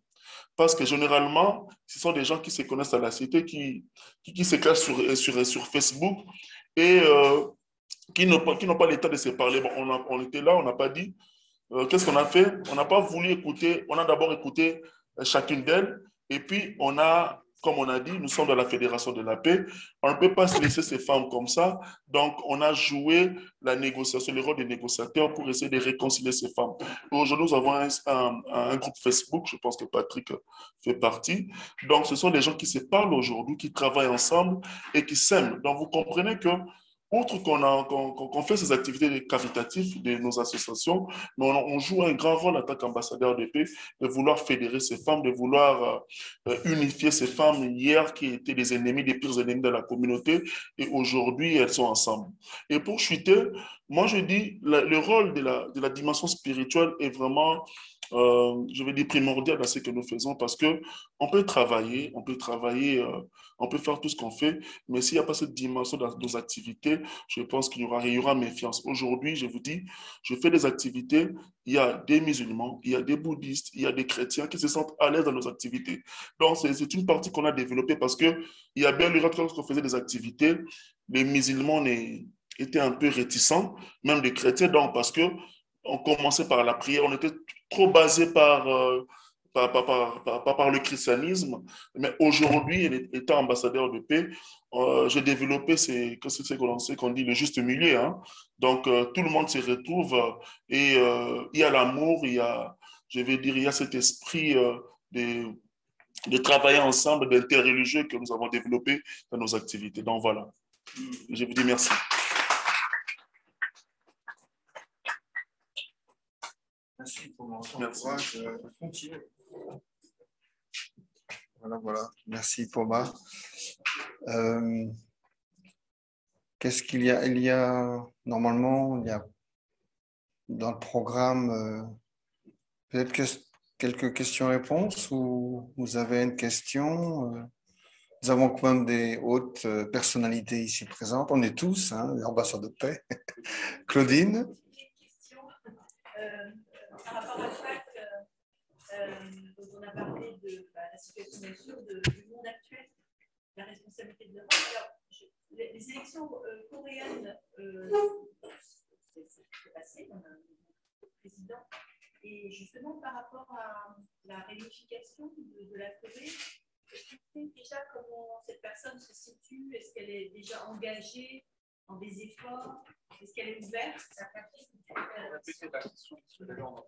parce que généralement, ce sont des gens qui se connaissent à la cité, qui s'éclatent sur Facebook et qui n'ont pas l'état de se parler. Bon, on était là, on n'a pas dit. Qu'est-ce qu'on a fait? On n'a pas voulu écouter. On a d'abord écouté chacune d'elles. Et puis, comme on a dit, nous sommes dans la Fédération de la paix. On ne peut pas se laisser ces femmes comme ça. Donc, on a joué la négociation, le rôle des négociateurs pour essayer de réconcilier ces femmes. Aujourd'hui, nous avons un groupe Facebook. Je pense que Patrick fait partie. Donc, ce sont des gens qui se parlent aujourd'hui, qui travaillent ensemble et qui s'aiment. Donc, vous comprenez que outre qu'on fait ces activités caritatives de nos associations, mais on joue un grand rôle en tant qu'ambassadeur de paix, de vouloir fédérer ces femmes, de vouloir unifier ces femmes hier qui étaient des ennemis, des pires ennemis de la communauté, et aujourd'hui elles sont ensemble. Et pour chuter, moi je dis le rôle de la dimension spirituelle est vraiment je vais dire primordial dans ce que nous faisons parce que on peut travailler, on peut faire tout ce qu'on fait, mais s'il n'y a pas cette dimension dans nos activités, je pense qu'il y aura méfiance. Aujourd'hui, je vous dis, je fais des activités, il y a des musulmans, il y a des bouddhistes, il y a des chrétiens qui se sentent à l'aise dans nos activités. Donc, c'est une partie qu'on a développée parce qu'il y a bien le lorsqu'on faisait des activités, les musulmans étaient un peu réticents, même les chrétiens, donc parce que on commençait par la prière, on était trop basé par le christianisme, mais aujourd'hui, étant ambassadeur de paix, j'ai développé ce qu'on dit le juste milieu. Hein. Donc, tout le monde se retrouve et il y a l'amour, il y a cet esprit de travailler ensemble, d'interreligieux que nous avons développé dans nos activités. Donc, voilà. Je vous dis merci. Merci pour mon encourage. Continuez. Voilà. Merci, Poma. Qu'est-ce qu'il y a? Normalement, il y a dans le programme peut-être quelques questions-réponses ou vous avez une question? Nous avons quand même des hautes personnalités ici présentes. On est tous, les ambassadeurs de paix. Claudine? Par rapport à Jacques, dont on a parlé de la situation bien sûr du monde actuel, la responsabilité de l'Europe. Les élections coréennes, c'est passé, on a un président, et justement par rapport à la réunification de la Corée, est-ce que tu sais déjà comment cette personne se situe? Est-ce qu'elle est déjà engagée dans des efforts? Est-ce qu'elle est ouverte?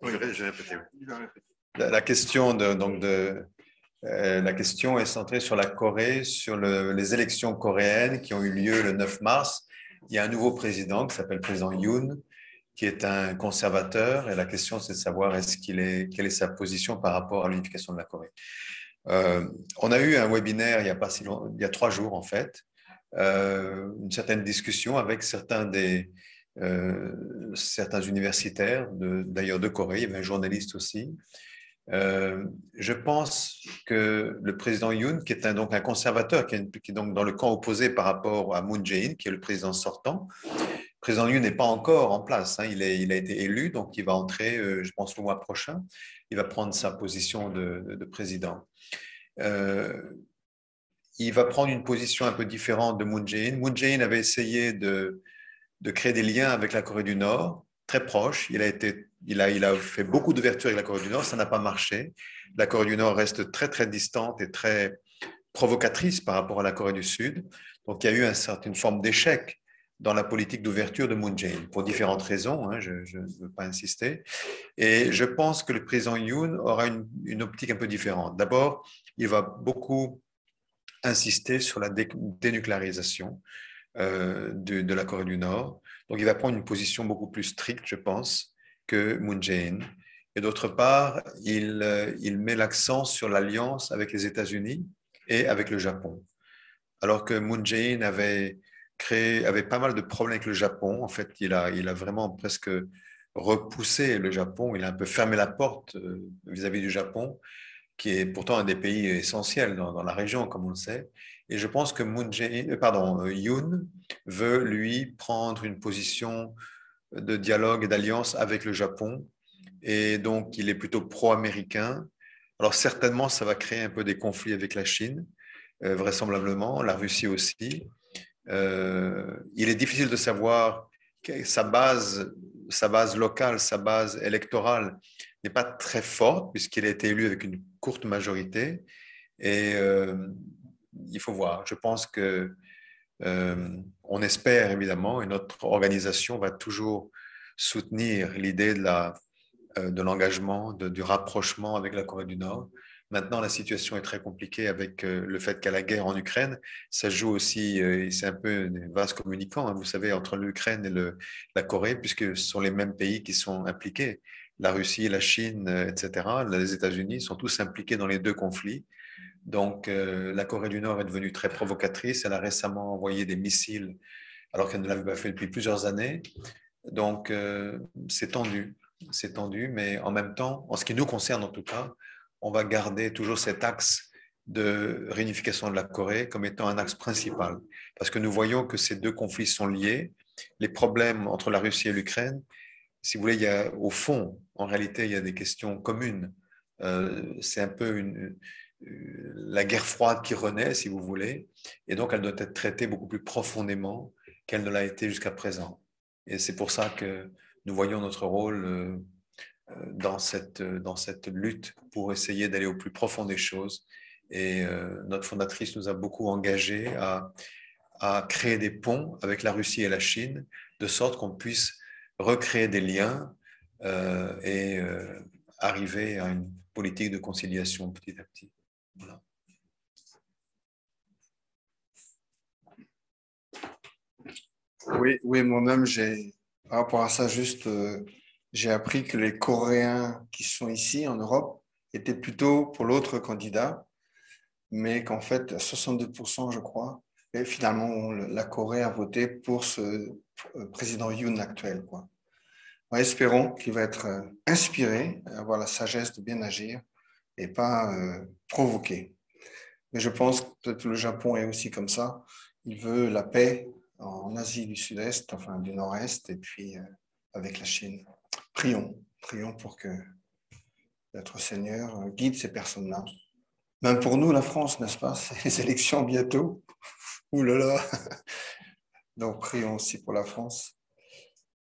Oui, je vais répéter. La question la question est centrée sur la Corée, sur les élections coréennes qui ont eu lieu le 9 mars. Il y a un nouveau président qui s'appelle le président Yoon, qui est un conservateur. Et la question, c'est de savoir quelle est sa position par rapport à l'unification de la Corée. On a eu un webinaire il y a 3 jours, en fait, une certaine discussion avec certains universitaires, d'ailleurs de Corée, il y avait un journaliste aussi. Je pense que le président Yoon, qui est donc un conservateur, qui est donc dans le camp opposé par rapport à Moon Jae-in, qui est le président sortant, le président Yoon n'est pas encore en place, il a été élu, donc il va entrer, je pense, le mois prochain, il va prendre sa position de président. Il va prendre une position un peu différente de Moon Jae-in. Moon Jae-in avait essayé de créer des liens avec la Corée du Nord, très proches. Il a fait beaucoup d'ouverture avec la Corée du Nord, ça n'a pas marché. La Corée du Nord reste très, très distante et très provocatrice par rapport à la Corée du Sud. Donc, il y a eu une forme d'échec dans la politique d'ouverture de Moon Jae-in, pour différentes raisons, je ne veux pas insister. Et je pense que le président Yoon aura une optique un peu différente. D'abord, il va beaucoup insister sur la dénucléarisation de la Corée du Nord. Donc, il va prendre une position beaucoup plus stricte, je pense, que Moon Jae-in. Et d'autre part, il met l'accent sur l'alliance avec les États-Unis et avec le Japon. Alors que Moon Jae-in avait pas mal de problèmes avec le Japon. En fait, il a vraiment presque repoussé le Japon. Il a un peu fermé la porte vis-à-vis du Japon, qui est pourtant un des pays essentiels dans la région, comme on le sait. Et je pense que Yoon veut, lui, prendre une position de dialogue et d'alliance avec le Japon. Et donc, il est plutôt pro-américain. Alors certainement, ça va créer un peu des conflits avec la Chine, vraisemblablement, la Russie aussi. Il est difficile de savoir que sa base locale, sa base électorale n'est pas très forte puisqu'il a été élu avec une courte majorité. Et il faut voir. Je pense que on espère évidemment, et notre organisation va toujours soutenir l'idée de l'engagement, du rapprochement avec la Corée du Nord. Maintenant, la situation est très compliquée avec le fait qu'il y a la guerre en Ukraine. Ça joue aussi, c'est un peu un vase communicant, hein, vous savez, entre l'Ukraine et la Corée, puisque ce sont les mêmes pays qui sont impliqués. La Russie, la Chine, etc., les États-Unis sont tous impliqués dans les deux conflits. Donc, la Corée du Nord est devenue très provocatrice. Elle a récemment envoyé des missiles alors qu'elle ne l'avait pas fait depuis plusieurs années. Donc, c'est tendu. C'est tendu, mais en même temps, en ce qui nous concerne en tout cas, on va garder toujours cet axe de réunification de la Corée comme étant un axe principal. Parce que nous voyons que ces deux conflits sont liés. Les problèmes entre la Russie et l'Ukraine, si vous voulez, il y a, au fond, en réalité, il y a des questions communes. C'est un peu la guerre froide qui renaît, si vous voulez, et donc elle doit être traitée beaucoup plus profondément qu'elle ne l'a été jusqu'à présent. Et c'est pour ça que nous voyons notre rôle dans cette lutte pour essayer d'aller au plus profond des choses. Et notre fondatrice nous a beaucoup engagés à créer des ponts avec la Russie et la Chine, de sorte qu'on puisse recréer des liens et arriver à une politique de conciliation petit à petit. Voilà. Oui, moi-même, par rapport à ça, juste, j'ai appris que les Coréens qui sont ici en Europe étaient plutôt pour l'autre candidat, mais qu'en fait, 62%, je crois, et finalement, la Corée a voté pour ce président Yoon actuel, quoi. Espérons qu'il va être inspiré, avoir la sagesse de bien agir et pas provoquer. Mais je pense que peut-être le Japon est aussi comme ça. Il veut la paix en Asie du Sud-Est, enfin du Nord-Est, et puis avec la Chine. Prions pour que notre Seigneur guide ces personnes-là. Même pour nous, la France, n'est-ce pas? C'est les élections bientôt. Ouh là là. Donc prions aussi pour la France.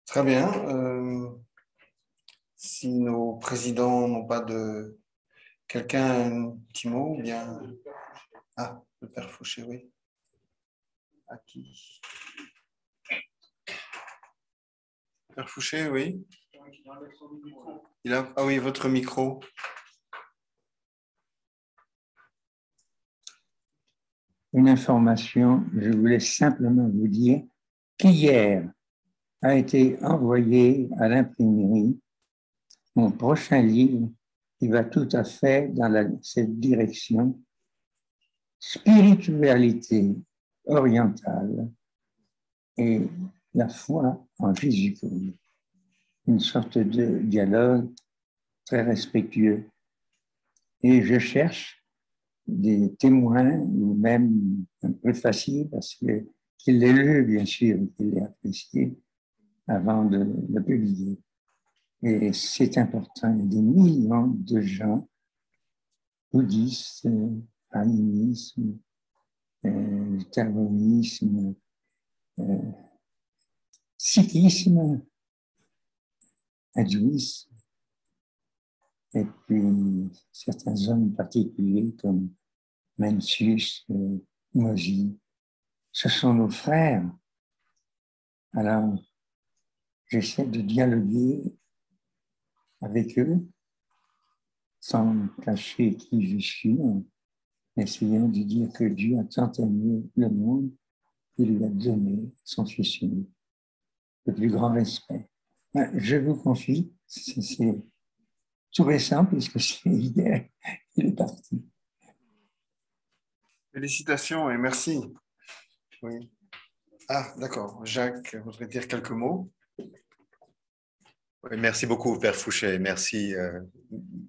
Très bien. Si nos présidents n'ont pas de... Quelqu'un, un petit mot ou bien... Ah, le Père Fouché, oui. À qui? Père Fouché, oui. Ah oui, votre micro. Une information, je voulais simplement vous dire qu'hier a été envoyé à l'imprimerie mon prochain livre qui va tout à fait dans cette direction, spiritualité orientale et la foi en Jésus-Christ. Une sorte de dialogue très respectueux. Et je cherche des témoins, ou même un peu facile, parce qu'il l'ait lu, bien sûr, qu'il l'ait apprécié avant de le publier. Et c'est important, il y a des millions de gens, bouddhistes, animisme, taoïsme, sikhisme, hindouisme, et puis certains hommes particuliers comme Mencius, Mozi. Ce sont nos frères. Alors, j'essaie de dialoguer avec eux sans cacher qui je suis, en essayant de dire que Dieu a tant aimé le monde qu'il lui a donné son Fils unique. Le plus grand respect. Je vous confie, c'est tout récent puisque c'est hier qu'il est parti. Félicitations et merci. Oui. Ah, d'accord. Jacques voudrait dire quelques mots. Oui, merci beaucoup, Père Fouché. Merci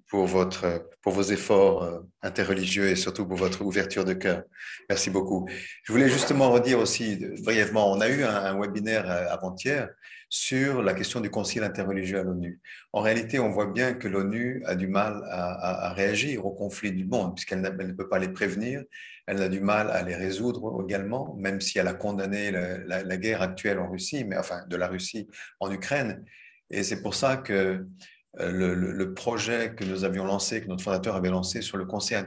pour vos efforts interreligieux et surtout pour votre ouverture de cœur. Merci beaucoup. Je voulais justement redire aussi brièvement, on a eu un webinaire avant-hier sur la question du concile interreligieux à l'ONU. En réalité, on voit bien que l'ONU a du mal à réagir aux conflits du monde, puisqu'elle ne peut pas les prévenir, elle a du mal à les résoudre également, même si elle a condamné la guerre actuelle en Russie, mais enfin de la Russie en Ukraine. Et c'est pour ça que le projet que nous avions lancé, que notre fondateur avait lancé sur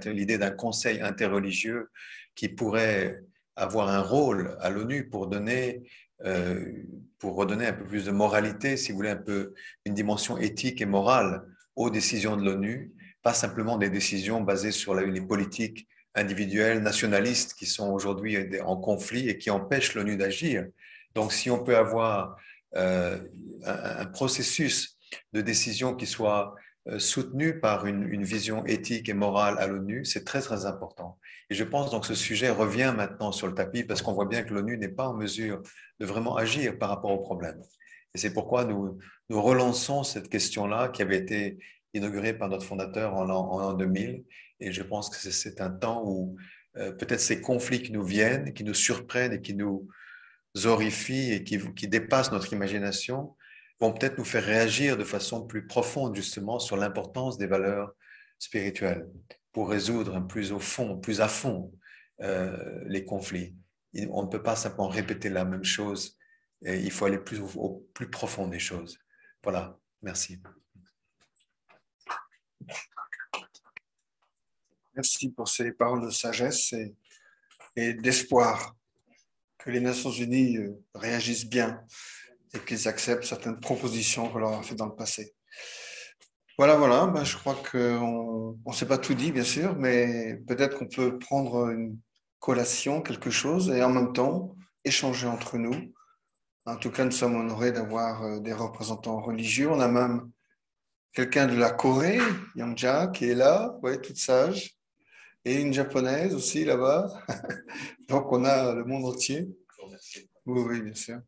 l'idée d'un conseil interreligieux qui pourrait avoir un rôle à l'ONU pour redonner un peu plus de moralité, si vous voulez, un peu une dimension éthique et morale aux décisions de l'ONU, pas simplement des décisions basées sur les politiques individuelles, nationalistes qui sont aujourd'hui en conflit et qui empêchent l'ONU d'agir. Donc, si on peut avoir un processus de décision qui soit soutenu par une vision éthique et morale à l'ONU, c'est très, très important. Et je pense donc que ce sujet revient maintenant sur le tapis parce qu'on voit bien que l'ONU n'est pas en mesure de vraiment agir par rapport au problème. Et c'est pourquoi nous relançons cette question-là qui avait été inaugurée par notre fondateur en l'an 2000. Et je pense que c'est un temps où peut-être ces conflits qui nous viennent, qui nous surprennent et qui nous horrifient et qui dépassent notre imagination, vont peut-être nous faire réagir de façon plus profonde justement sur l'importance des valeurs spirituelles pour résoudre plus au fond, plus à fond les conflits. On ne peut pas simplement répéter la même chose, et il faut aller au plus profond des choses. Voilà, merci. Merci pour ces paroles de sagesse et d'espoir que les Nations Unies réagissent bien et qu'ils acceptent certaines propositions qu'on leur a faites dans le passé. Voilà, ben, je crois qu'on ne s'est pas tout dit, bien sûr, mais peut-être qu'on peut prendre une collation, quelque chose, et en même temps échanger entre nous. En tout cas, nous sommes honorés d'avoir des représentants religieux. On a même quelqu'un de la Corée, Yangja, qui est là, ouais, toute sage, et une japonaise aussi là-bas. Donc, on a le monde entier. Oui, bien sûr.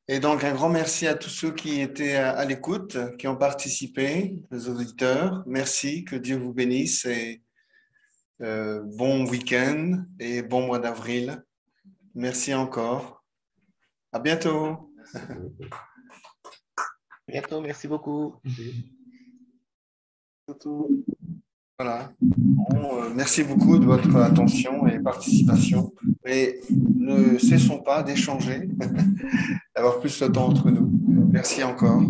Et donc, un grand merci à tous ceux qui étaient à l'écoute, qui ont participé, les auditeurs. Merci, que Dieu vous bénisse et bon week-end et bon mois d'avril. Merci encore. À bientôt. Bientôt, merci beaucoup. Voilà. Bon, merci beaucoup de votre attention et participation. Et ne cessons pas d'échanger, d'avoir plus de temps entre nous. Merci encore.